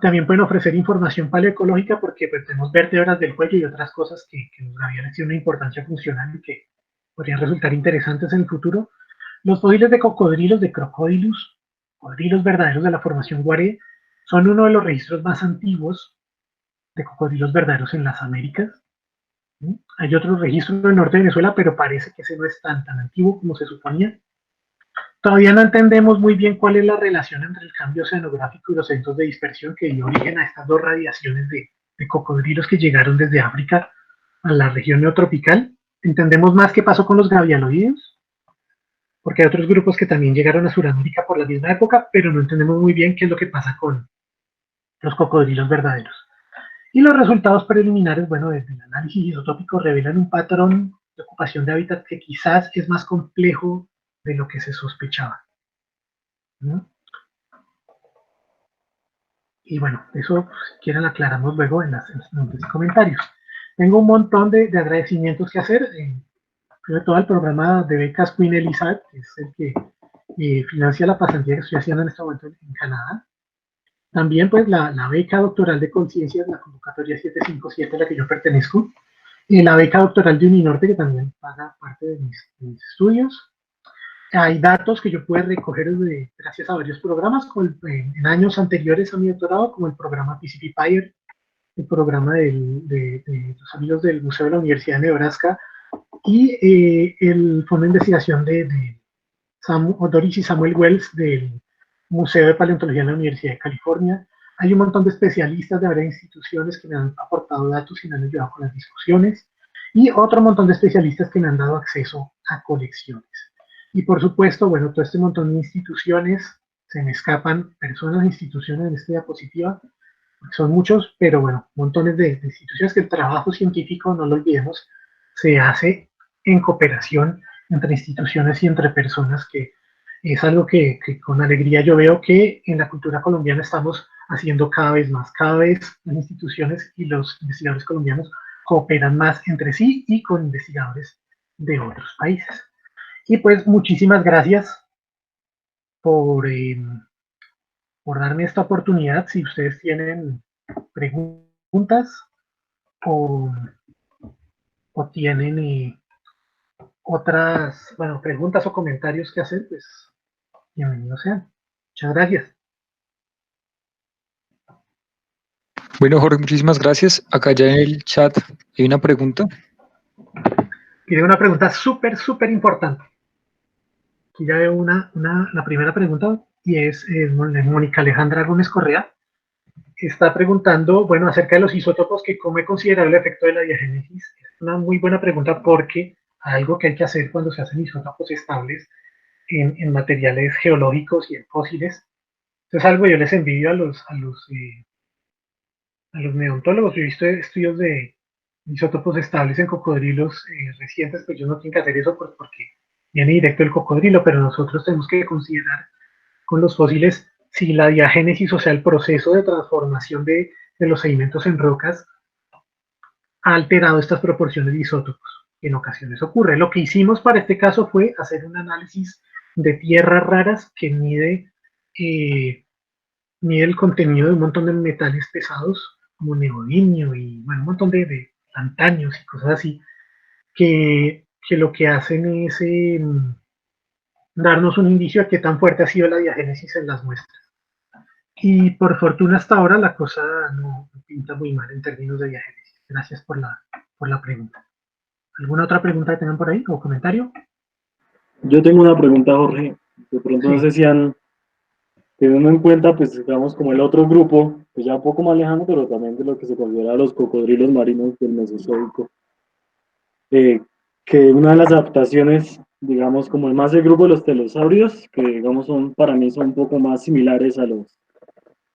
También pueden ofrecer información paleoecológica porque pues, tenemos vértebras del cuello y otras cosas que los gavianes tienen una importancia funcional y que podrían resultar interesantes en el futuro. Los fósiles de cocodrilos, de Crocodilus, cocodrilos verdaderos de la formación Guaré, son uno de los registros más antiguos de cocodrilos verdaderos en las Américas. ¿Sí? Hay otros registros en el norte de Venezuela, pero parece que ese no es tan antiguo como se suponía. Todavía no entendemos muy bien cuál es la relación entre el cambio oceanográfico y los centros de dispersión que dio origen a estas dos radiaciones de cocodrilos que llegaron desde África a la región neotropical. Entendemos más qué pasó con los gavialoides, porque hay otros grupos que también llegaron a Sudamérica por la misma época, pero no entendemos muy bien qué es lo que pasa con los cocodrilos verdaderos. Y los resultados preliminares, bueno, desde el análisis isotópico revelan un patrón de ocupación de hábitat que quizás es más complejo de lo que se sospechaba. ¿No? Y bueno, eso si quieren aclaramos luego en los comentarios. Tengo un montón de agradecimientos que hacer, sobre todo al programa de becas Queen Elizabeth, que es el que financia la pasantía que estoy haciendo en este momento en Canadá. También pues la beca doctoral de conciencias, la convocatoria 757 a la que yo pertenezco, y la beca doctoral de Uninorte, que también paga parte de mis estudios. Hay datos que yo puedo recoger gracias a varios programas en años anteriores a mi doctorado, como el programa PCP Pioneer, el programa de los amigos del Museo de la Universidad de Nebraska y el Fondo de Investigación de Doris y Samuel Wells del Museo de Paleontología de la Universidad de California. hay un montón de especialistas de varias instituciones que me han aportado datos y me han ayudado con las discusiones, y otro montón de especialistas que me han dado acceso a colecciones. Y por supuesto, bueno, todo este montón de instituciones, se me escapan personas e instituciones en esta diapositiva, son muchos, pero bueno, montones de instituciones que el trabajo científico, no lo olvidemos, se hace en cooperación entre instituciones y entre personas, que es algo que con alegría yo veo que en la cultura colombiana estamos haciendo cada vez más. Cada vez las instituciones y los investigadores colombianos cooperan más entre sí y con investigadores de otros países. Y pues muchísimas gracias por, por darme esta oportunidad. Si ustedes tienen preguntas o, o tienen otras, bueno, preguntas o comentarios que hacer, pues bienvenidos sean. Muchas gracias. Bueno, Jorge, muchísimas gracias. Acá ya en el chat hay una pregunta. Tiene una pregunta súper importante. Aquí ya veo la primera pregunta, y es Mónica Alejandra Gómez Correa. Está preguntando, bueno, acerca de los isótopos, que cómo considerar el efecto de la diagénesis. Es una muy buena pregunta, porque algo que hay que hacer cuando se hacen isótopos estables en materiales geológicos y en fósiles, es algo que yo les envidio a los neontólogos. Yo he visto estudios de isótopos estables en cocodrilos recientes, pues ellos no tienen que hacer eso porque viene directo el cocodrilo, pero nosotros tenemos que considerar con los fósiles si la diagénesis, o sea, el proceso de transformación de los sedimentos en rocas, ha alterado estas proporciones de isótopos. En ocasiones ocurre. Lo que hicimos para este caso fue hacer un análisis de tierras raras que mide el contenido de un montón de metales pesados, como neodimio y bueno, un montón de antaños y cosas así, que lo que hacen es darnos un indicio de qué tan fuerte ha sido la diagénesis en las muestras. Y por fortuna hasta ahora la cosa no pinta muy mal en términos de diagénesis. Gracias por la pregunta. ¿Alguna otra pregunta que tengan por ahí o comentario? Yo tengo una pregunta, Jorge. De pronto no Sí. sé si han teniendo en cuenta, pues digamos, como el otro grupo, pues ya un poco más lejano, pero también de lo que se considera los cocodrilos marinos del Mesozoico, eh, que una de las adaptaciones, digamos, como el más el grupo de los telosáuridos, que digamos son, para mí son un poco más similares a los,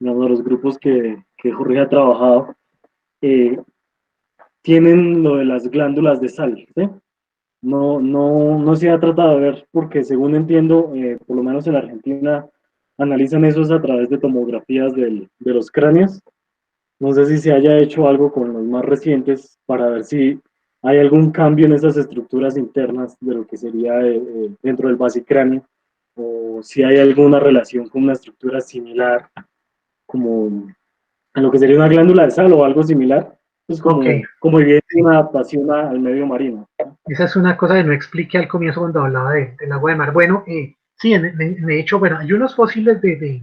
digamos, a los grupos que Jorge ha trabajado, eh, tienen lo de las glándulas de sal, ¿sí? No se ha tratado de ver, porque según entiendo, por lo menos en Argentina, analizan esos a través de tomografías de los cráneos. No sé si se haya hecho algo con los más recientes para ver si hay algún cambio en esas estructuras internas de lo que sería dentro del basicráneo, o si hay alguna relación con una estructura similar, como en lo que sería una glándula de sal o algo similar, pues Ok. como evidencia de una adaptación al medio marino. Esa es una cosa que no expliqué al comienzo cuando hablaba del agua de mar. Bueno, sí, de hecho, bueno, hay unos fósiles de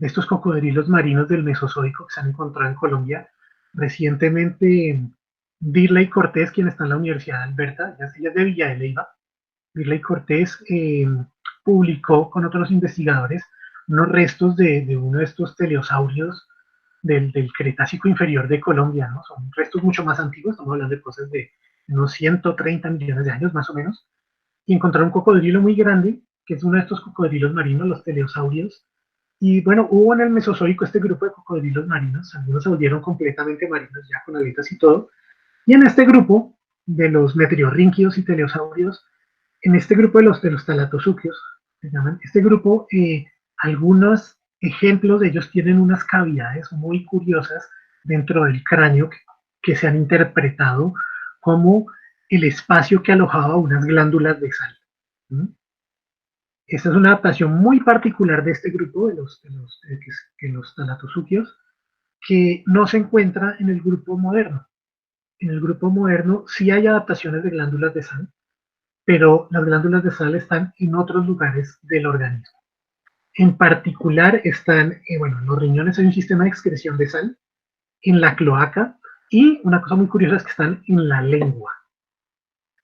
estos cocodrilos marinos del Mesozoico que se han encontrado en Colombia. Recientemente, Dirley Cortés, quien está en la Universidad de Alberta, ella es de Villa de Leyva, Dirley Cortés publicó con otros investigadores unos restos de uno de estos teleosaurios del Cretácico inferior de Colombia, ¿no? Son restos mucho más antiguos, estamos hablando de cosas de unos 130 millones de años más o menos, y encontraron un cocodrilo muy grande, que es uno de estos cocodrilos marinos, los teleosaurios. Y bueno, hubo en el Mesozoico este grupo de cocodrilos marinos, algunos se volvieron completamente marinos ya con aletas y todo, y en este grupo de los metriorrínquidos y teleosaurios, en este grupo de los talatosúquios, se llaman, este grupo, algunos ejemplos de ellos tienen unas cavidades muy curiosas dentro del cráneo que se han interpretado como el espacio que alojaba unas glándulas de sal. ¿Mm? Esta es una adaptación muy particular de este grupo de los talatosúquios, que no se encuentra en el grupo moderno. En el grupo moderno sí hay adaptaciones de glándulas de sal, pero las glándulas de sal están en otros lugares del organismo. En particular están, bueno, en los riñones hay un sistema de excreción de sal, en la cloaca, y una cosa muy curiosa es que están en la lengua.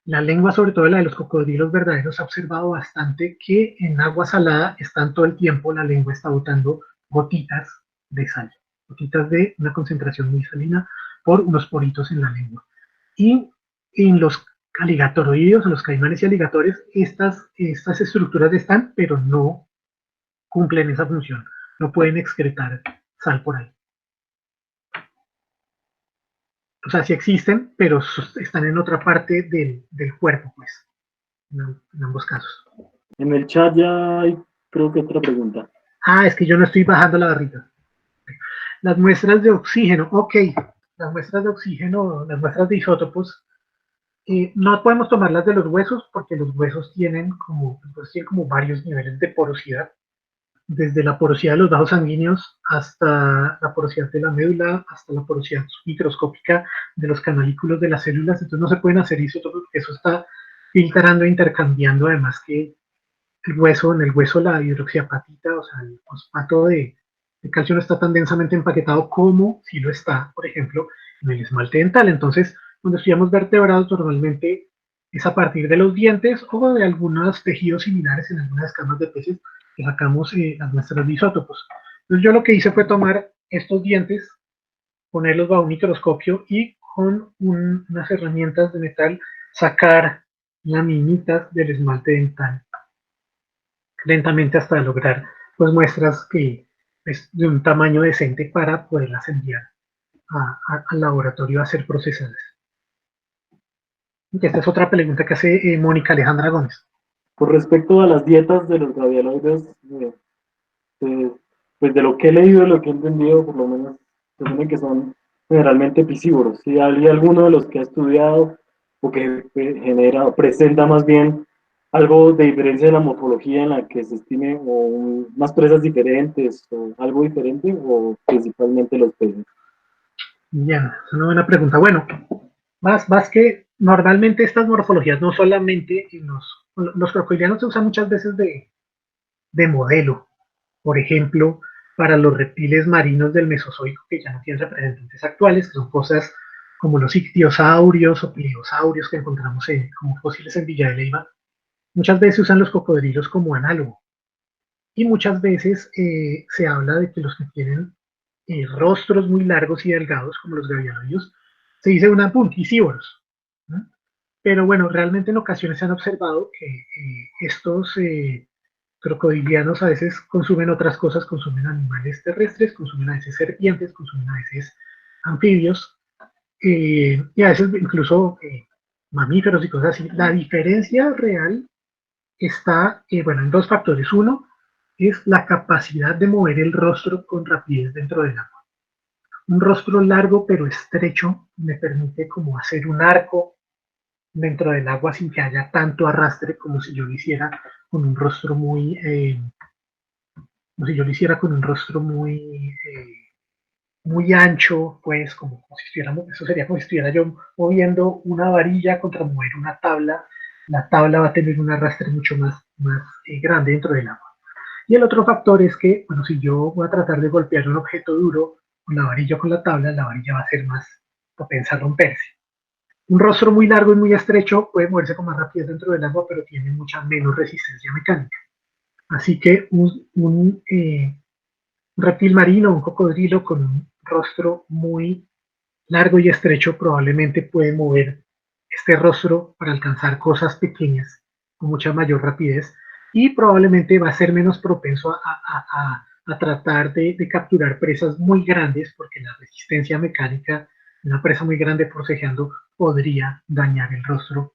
La lengua, sobre todo la de los cocodrilos verdaderos, ha observado bastante que en agua salada están todo el tiempo, la lengua está botando gotitas de sal, gotitas de una concentración muy salina por unos poritos en la lengua. Y en los aligatorídeos, en los caimanes y aligatores, estas estructuras están, pero no cumplen esa función, no pueden excretar sal por ahí. O sea, sí existen, pero están en otra parte del cuerpo, pues, en ambos casos. En el chat ya hay, creo que otra pregunta. Ah, es que yo no estoy bajando la barrita. Las muestras de oxígeno, ok, las muestras de oxígeno, las muestras de isótopos, no podemos tomarlas de los huesos porque los huesos tienen como varios niveles de porosidad, desde la porosidad de los vasos sanguíneos hasta la porosidad de la médula, hasta la porosidad microscópica de los canalículos de las células. Entonces no se pueden hacer isótopos porque eso está filtrando e intercambiando, además que en el hueso la hidroxiapatita, o sea, el fosfato de calcio no está tan densamente empaquetado como si lo está, por ejemplo, en el esmalte dental. Entonces, cuando estudiamos vertebrados, normalmente es a partir de los dientes o de algunos tejidos similares en algunas escamas de peces que sacamos las muestras de isótopos. Entonces, yo lo que hice fue tomar estos dientes, ponerlos bajo un microscopio y con unas herramientas de metal sacar laminitas del esmalte dental lentamente hasta lograr pues muestras que es de un tamaño decente para poderlas enviar al laboratorio a ser procesadas. Y esta es otra pregunta que hace Mónica Alejandra Gómez. Con respecto a las dietas de los gavialoides, eh, pues de lo que he leído, de lo que he entendido, por lo menos, se supone que son generalmente piscívoros. Si hay alguno de los que ha estudiado o que genera, o presenta más bien algo de diferencia de la morfología en la que se estime o más presas diferentes o algo diferente, o principalmente los peces. Ya, es una buena pregunta. Bueno, más que normalmente estas morfologías no solamente en los crocodilianos se usan muchas veces de modelo. Por ejemplo, para los reptiles marinos del Mesozoico, que ya no tienen representantes actuales, que son cosas como los ictiosaurios o pliosaurios que encontramos como fósiles en Villa de Leyva, muchas veces usan los cocodrilos como análogo. Y muchas veces se habla de que los que tienen rostros muy largos y delgados, como los gavialoides, se dice una punticívoros, ¿no? Pero bueno, realmente en ocasiones se han observado que estos crocodilianos a veces consumen otras cosas, consumen animales terrestres, consumen a veces serpientes, consumen a veces anfibios, y a veces incluso mamíferos y cosas así. La diferencia real está, bueno, en dos factores. Uno es la capacidad de mover el rostro con rapidez dentro del agua. Un rostro largo pero estrecho me permite como hacer un arco dentro del agua sin que haya tanto arrastre como si yo lo hiciera con un rostro muy, como si yo lo hiciera con un rostro muy ancho, pues como si estuviéramos, eso sería como si estuviera yo moviendo una varilla contra mover una tabla. La tabla va a tener un arrastre mucho más grande dentro del agua. Y el otro factor es que, bueno, si yo voy a tratar de golpear un objeto duro con la varilla o con la varilla va a ser más propensa a romperse. Un rostro muy largo y muy estrecho puede moverse con más rapidez dentro del agua, pero tiene mucha menos resistencia mecánica. Así que un reptil marino, un cocodrilo con un rostro muy largo y estrecho probablemente puede mover este rostro para alcanzar cosas pequeñas con mucha mayor rapidez y probablemente va a ser menos propenso a tratar de capturar presas muy grandes porque la resistencia mecánica de una presa muy grande forcejeando podría dañar el rostro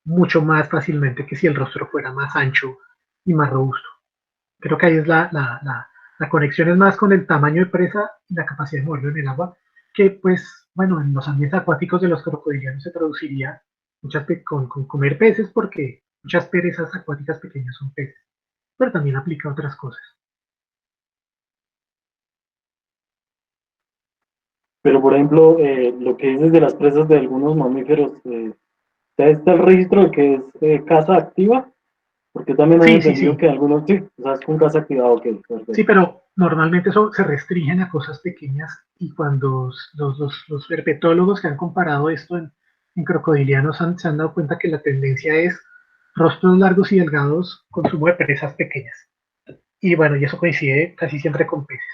mucho más fácilmente que si el rostro fuera más ancho y más robusto. Creo que ahí es la conexión es más con el tamaño de presa y la capacidad de moverlo en el agua, que pues, bueno, en los ambientes acuáticos de los crocodilianos se traduciría con comer peces, porque muchas presas acuáticas pequeñas son peces, pero también aplica a otras cosas. Pero, por ejemplo, lo que dices de las presas de algunos mamíferos, ¿ya está el registro de que es caza activa? Porque también había Sí, sí, entendido sí. que algunos, sí, o sea, es con caza activa, ok, Sí, perfecto. pero normalmente eso se restringen a cosas pequeñas y cuando los herpetólogos que han comparado esto en crocodilianos se han dado cuenta que la tendencia es rostros largos y delgados, consumo de presas pequeñas. Y bueno, y eso coincide casi siempre con peces.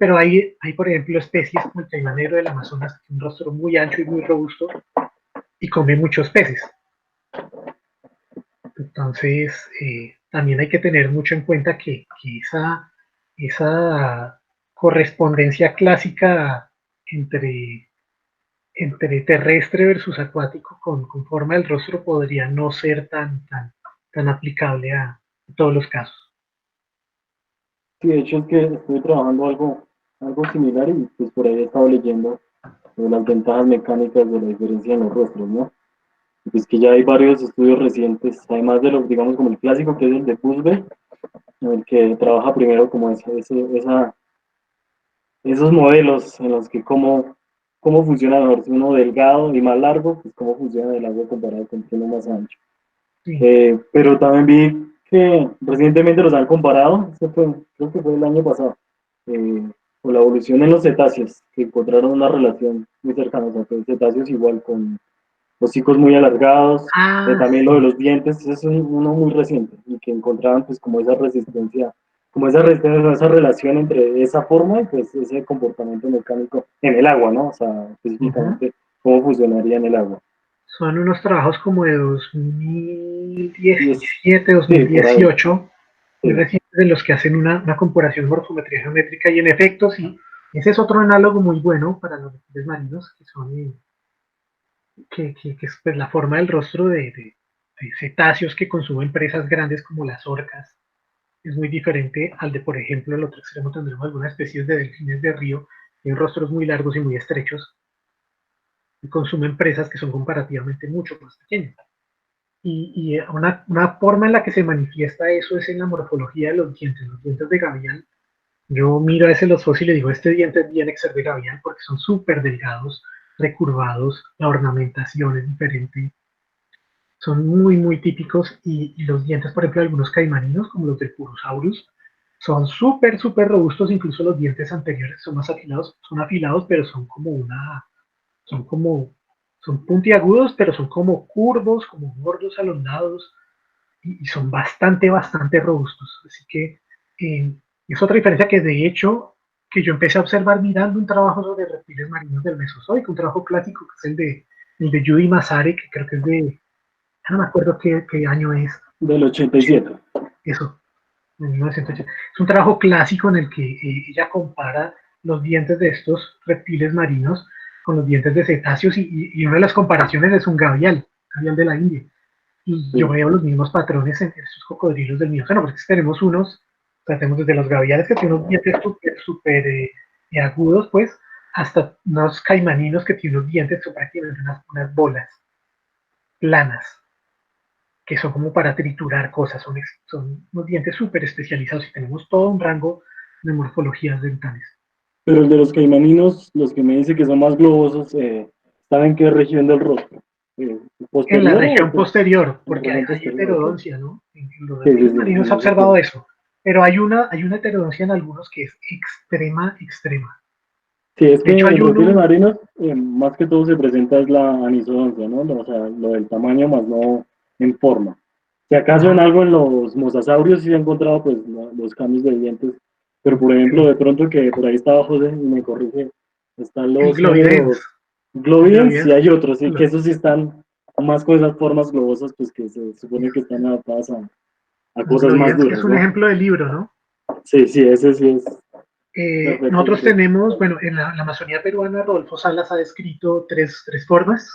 pero hay, por ejemplo, especies como el caimán negro del Amazonas, que tiene un rostro muy ancho y muy robusto y come muchos peces. Entonces, también hay que tener mucho en cuenta que esa correspondencia clásica entre, entre terrestre versus acuático con forma del rostro podría no ser tan aplicable a todos los casos. Sí, de hecho es que estoy trabajando algo similar y pues por ahí he estado leyendo sobre las ventajas mecánicas de la diferencia en los rostros, ¿no? Y pues que ya hay varios estudios recientes, además de los, digamos, como el clásico que es el de Kurzweil, en el que trabaja primero como esos modelos en los que cómo funciona mejor, si uno delgado y más largo, pues cómo funciona el agua comparado con uno más ancho. Sí. Pero también vi que recientemente los han comparado, creo que fue el año pasado, eh, con la evolución en los cetáceos, que encontraron una relación muy cercana, o sea, que cetáceos igual con hocicos muy alargados, Ah, también lo de sí. los dientes, ese es uno muy reciente, y que encontraban pues como esa relación entre esa forma y pues ese comportamiento mecánico en el agua, ¿no? O sea, Ujú. específicamente cómo funcionaría en el agua. Son unos trabajos como de Y 2017, sí, por ahí, 2018, muy sí. recientes, de los que hacen una comparación morfometría geométrica y en efecto, sí, ese es otro análogo muy bueno para los reptiles marinos, que son que es pues, la forma del rostro de cetáceos que consumen presas grandes como las orcas. Es muy diferente al de, por ejemplo, el otro extremo tendremos algunas especies de delfines de río, que tienen rostros muy largos y muy estrechos, y consumen presas que son comparativamente mucho más pequeñas. Y una forma en la que se manifiesta eso es en la morfología de los dientes de gavial. Yo miro a veces los fósiles y digo, este diente tiene que ser de gavial porque son súper delgados, recurvados, la ornamentación es diferente, son muy típicos y los dientes, por ejemplo, de algunos caimaninos, como los del Purosaurus, son súper robustos, incluso los dientes anteriores son más afilados, son afilados, pero son como, son puntiagudos, pero son como curvos, como gordos, alongados, y son bastante robustos. Así que es otra diferencia que de hecho que yo empecé a observar mirando un trabajo sobre reptiles marinos del Mesozoico, un trabajo clásico que es el de Judy Massare, que creo que es de, no me acuerdo qué año es, Del 87. eso, de 1980. Es un trabajo clásico en el que ella compara los dientes de estos reptiles marinos con los dientes de cetáceos y una de las comparaciones es un gavial de la India. Y yo Sí. veo los mismos patrones en estos cocodrilos del Mioceno, porque tenemos unos, o sea, tenemos desde los gaviales que tienen unos dientes súper agudos, pues, hasta unos caimaninos que tienen unos dientes, son prácticamente unas bolas planas, que son como para triturar cosas, son unos dientes súper especializados y tenemos todo un rango de morfologías dentales. Pero el de los caimaninos, los que me dice que son más globosos, ¿están en qué región del rostro? En la ¿Posterior o región posterior, en la porque región hay posterior? Ok. heterodoncia, ¿no? En los Sí, sí, reptiles sí, marinos se ha en ese observado tema. eso, pero hay una heterodoncia en algunos que es extrema. Sí, es De que hecho, hay en reptiles uno, marinos, más que todo se presenta es la anisodoncia, ¿no? O sea, lo del tamaño más no en forma. Si acaso en ajá, algo en los mosasaurios sí se han encontrado pues los cambios de dientes, pero por ejemplo, sí, de pronto que por ahí estaba José y me corrige, están el los glovidens, géneros Globians y hay otros, sí, que glo- esos sí están más con esas formas globosas, pues que se supone que están adaptadas a los cosas más glovidens, que es duras, un ¿no? ejemplo de libro, ¿no? Sí, sí, ese sí es perfecto Nosotros ejemplo. tenemos, bueno, en la Amazonía peruana, Rodolfo Salas ha descrito tres formas.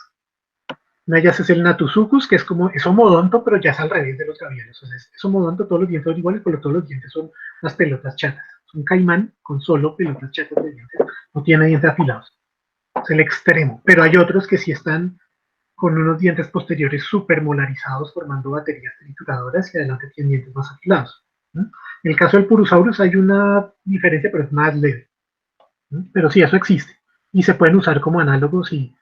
Una de ellas es el Natusucus, que es homodonto, pero ya es al revés de los gaviales. O sea, es homodonto, todos los dientes son iguales, pero todos los dientes son unas pelotas chatas. Es un caimán con solo pelotas chatas de dientes, no tiene dientes afilados. Es el extremo. Pero hay otros que sí están con unos dientes posteriores súper molarizados, formando baterías trituradoras y adelante tienen dientes más afilados. ¿No? En el caso del Purosaurus hay una diferencia, pero es más leve. ¿No? Pero sí, eso existe. Y se pueden usar como análogos y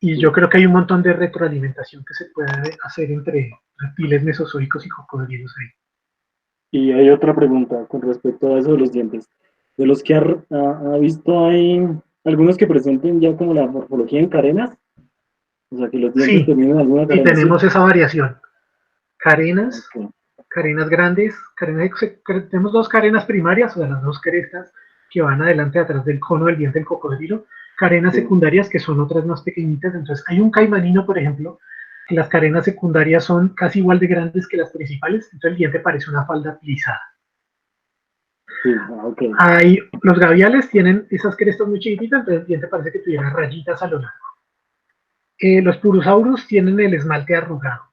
yo Sí. creo que hay un montón de retroalimentación que se puede hacer entre reptiles mesozoicos y cocodrilos ahí. Y hay otra pregunta con respecto a eso de los dientes. De los que ha visto, hay algunos que presenten ya como la morfología en carenas, o sea, que los dientes Sí, terminen en alguna sí carena, ¿sí? tenemos esa variación. Carenas, Ok. carenas grandes, tenemos dos carenas primarias, o sea, las dos crestas, que van adelante atrás del cono del diente del cocodrilo, carenas secundarias que son otras más pequeñitas. Entonces hay un caimanino, por ejemplo, que las carenas secundarias son casi igual de grandes que las principales, entonces el diente parece una falda plisada. Sí, okay. Los gaviales tienen esas crestas muy chiquititas, entonces el diente parece que tuviera rayitas a lo largo. Los purosaurus tienen el esmalte arrugado.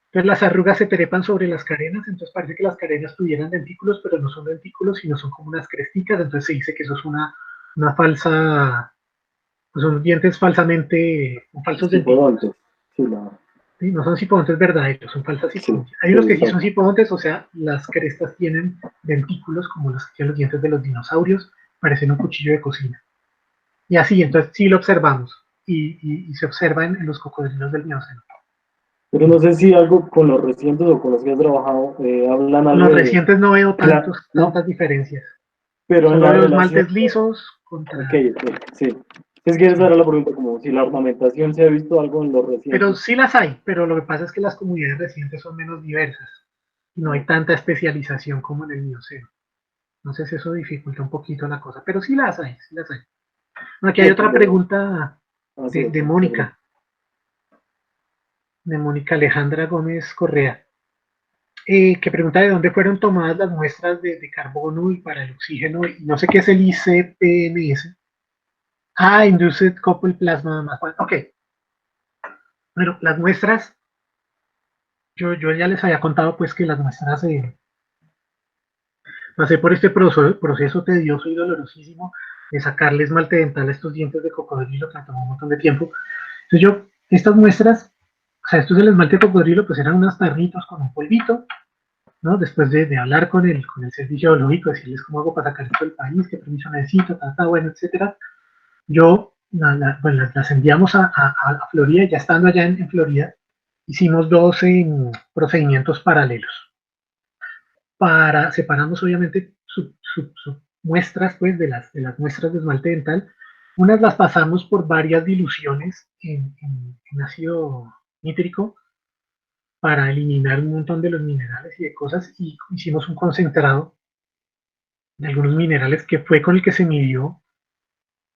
Entonces las arrugas se trepan sobre las carenas, entonces parece que las carenas tuvieran dentículos, pero no son dentículos, sino son como unas cresticas, entonces se dice que eso es una falsa, pues son dientes falsamente, falsos dentículos. Sí, ¿Sí? No son sipodontes verdaderos, son falsas sipodontes. Sí, Hay unos que sí son sipodontes, o sea, las crestas tienen dentículos como los que tienen los dientes de los dinosaurios, parecen un cuchillo de cocina. Y así, entonces sí lo observamos, y se observa en los cocodrilos del Mioceno. Pero no sé si algo con los recientes o con los que has trabajado hablan algo Los de recientes no veo ¿no? tantas diferencias. Pero en Solo la veo relación. esmaltes lisos contra... Okay, sí. Es que esa era la pregunta, como si la ornamentación se ha visto algo en los Pero recientes. sí las hay, pero lo que pasa es que las comunidades recientes son menos diversas. No hay tanta especialización como en el Mioceno. Entonces eso dificulta un poquito la cosa, pero sí las hay, sí las hay. Bueno, aquí hay otra pregunta de Mónica. De Mónica Alejandra Gómez Correa. Que pregunta de dónde fueron tomadas las muestras de carbono y para el oxígeno, y no sé qué es el ICP-MS. Induced Coupled Plasma Mass. Ok. Bueno, las muestras, yo ya les había contado pues que las muestras pasé por este proceso tedioso y dolorosísimo de sacarle esmalte dental a estos dientes de cocodrilo que me tomó un montón de tiempo. Entonces estas muestras, o sea, estos del esmalte de cocodrilo pues eran unas tarritos con un polvito, ¿no? Después de hablar con el servicio geológico, decirles cómo hago para sacar esto del país, qué permiso necesito, bueno, etcétera. Yo las enviamos a Florida, ya estando allá en Florida, hicimos 12 procedimientos paralelos. Separamos obviamente muestras pues, de las muestras de esmalte dental. Unas las pasamos por varias diluciones en ácido nítrico para eliminar un montón de los minerales y de cosas, y hicimos un concentrado de algunos minerales que fue con el que se midió,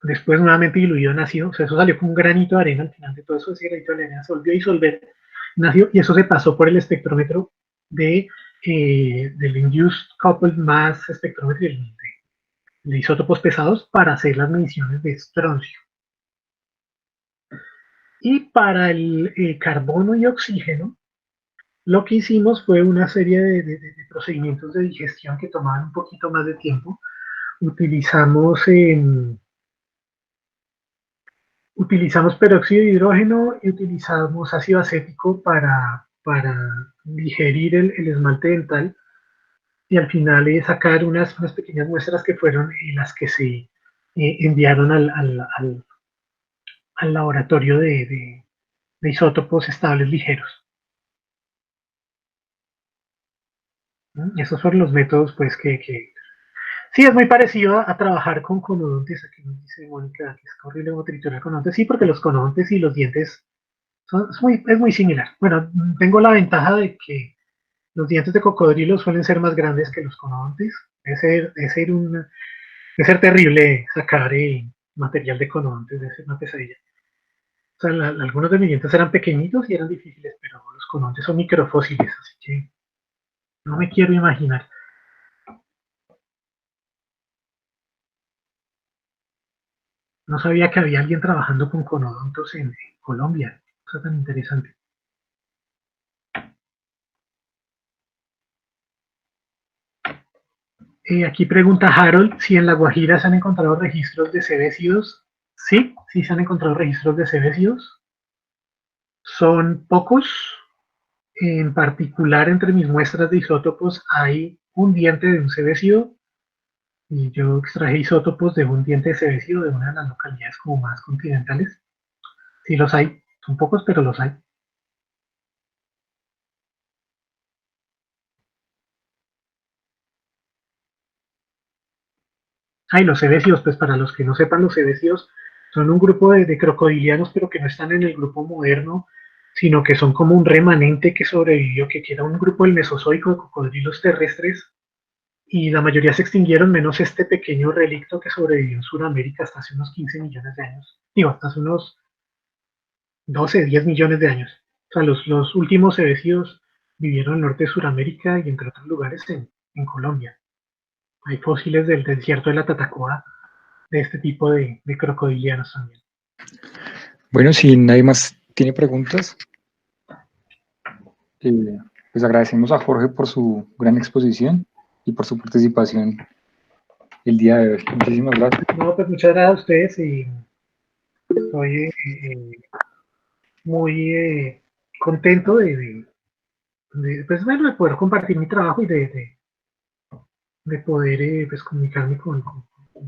después nuevamente diluido en ácido. O sea, eso salió con un granito de arena al final de todo eso. Ese granito de arena se volvió a disolver en ácido, y eso se pasó por el espectrómetro del Induced Coupled Mass Spectrometry de isótopos pesados para hacer las mediciones de estroncio. Y para el carbono y oxígeno, lo que hicimos fue una serie de procedimientos de digestión que tomaban un poquito más de tiempo. Utilizamos peróxido de hidrógeno y utilizamos ácido acético para digerir el esmalte dental, y al final sacar unas pequeñas muestras que fueron las que se enviaron al laboratorio de isótopos estables ligeros. Esos fueron los métodos pues que sí, es muy parecido a trabajar con conodontes. Aquí nos dice Mónica que es horrible triturar conodontes. Sí, porque los conodontes y los dientes es muy similar. Bueno, tengo la ventaja de que los dientes de cocodrilo suelen ser más grandes que los conodontes. Debe ser terrible sacar material de conodontes, debe ser una pesadilla. O sea, algunos de mis dientes eran pequeñitos y eran difíciles, pero los conodontes son microfósiles, así que no me quiero imaginar. No sabía que había alguien trabajando con conodontos en Colombia. Cosa tan interesante. Aquí pregunta Harold si en La Guajira se han encontrado registros de cebésidos. Sí, sí se han encontrado registros de cebésidos. Son pocos. En particular, entre mis muestras de isótopos hay un diente de un cebésido, y yo extraje isótopos de un diente de cebésido de una de las localidades como más continentales. Sí los hay. Son pocos, pero los hay. Los cebésidos, pues para los que no sepan, los cebésidos son un grupo de crocodilianos, pero que no están en el grupo moderno, sino que son como un remanente que sobrevivió, que era un grupo del Mesozoico de cocodrilos terrestres, y la mayoría se extinguieron, menos este pequeño relicto que sobrevivió en Sudamérica hasta hace unos 15 millones de años. Digo, hasta hace unos 12, 10 millones de años. O sea, los últimos ebecios vivieron en el norte de Sudamérica y entre otros lugares en Colombia. Hay fósiles del desierto de la Tatacoa de este tipo de crocodilianos también. Bueno, si nadie más tiene preguntas, eh, pues agradecemos a Jorge por su gran exposición y por su participación el día de hoy. Muchísimas gracias. No, pues muchas gracias a ustedes y estoy muy contento pues, bueno, de poder compartir mi trabajo y de poder pues, comunicarme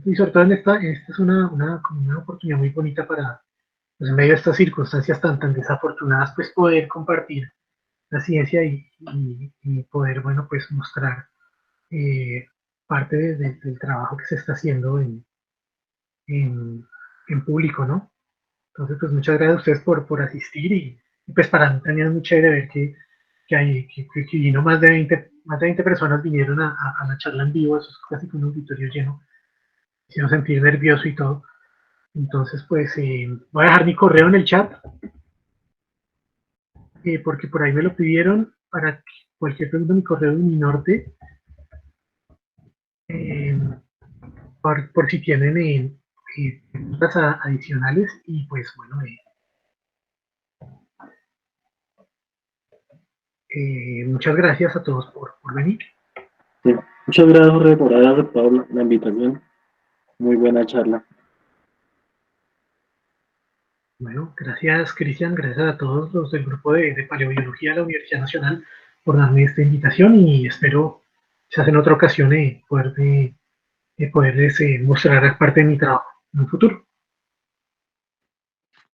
y sobre todo esta es una oportunidad muy bonita para, pues, en medio de estas circunstancias tan desafortunadas, pues poder compartir la ciencia y poder, bueno, pues mostrar eh, parte del trabajo que se está haciendo en, en público, ¿no? Entonces, pues muchas gracias a ustedes por asistir y pues para mí también es muy chévere ver que vino más de 20 personas vinieron a la charla en vivo, eso es casi que un auditorio lleno, hicieron sentir nervioso y todo. Entonces, pues voy a dejar mi correo en el chat, porque por ahí me lo pidieron para que cualquier pregunta, mi correo es Minorte, eh, por si tienen preguntas adicionales y pues bueno, muchas gracias a todos por venir. Sí. Muchas gracias, Jorge, por haber aceptado la invitación. Muy buena charla. Bueno, gracias Cristian, gracias a todos los del grupo de Paleobiología de la Universidad Nacional por darme esta invitación y espero se hace en otra ocasión poderles mostrar parte de mi trabajo en un futuro.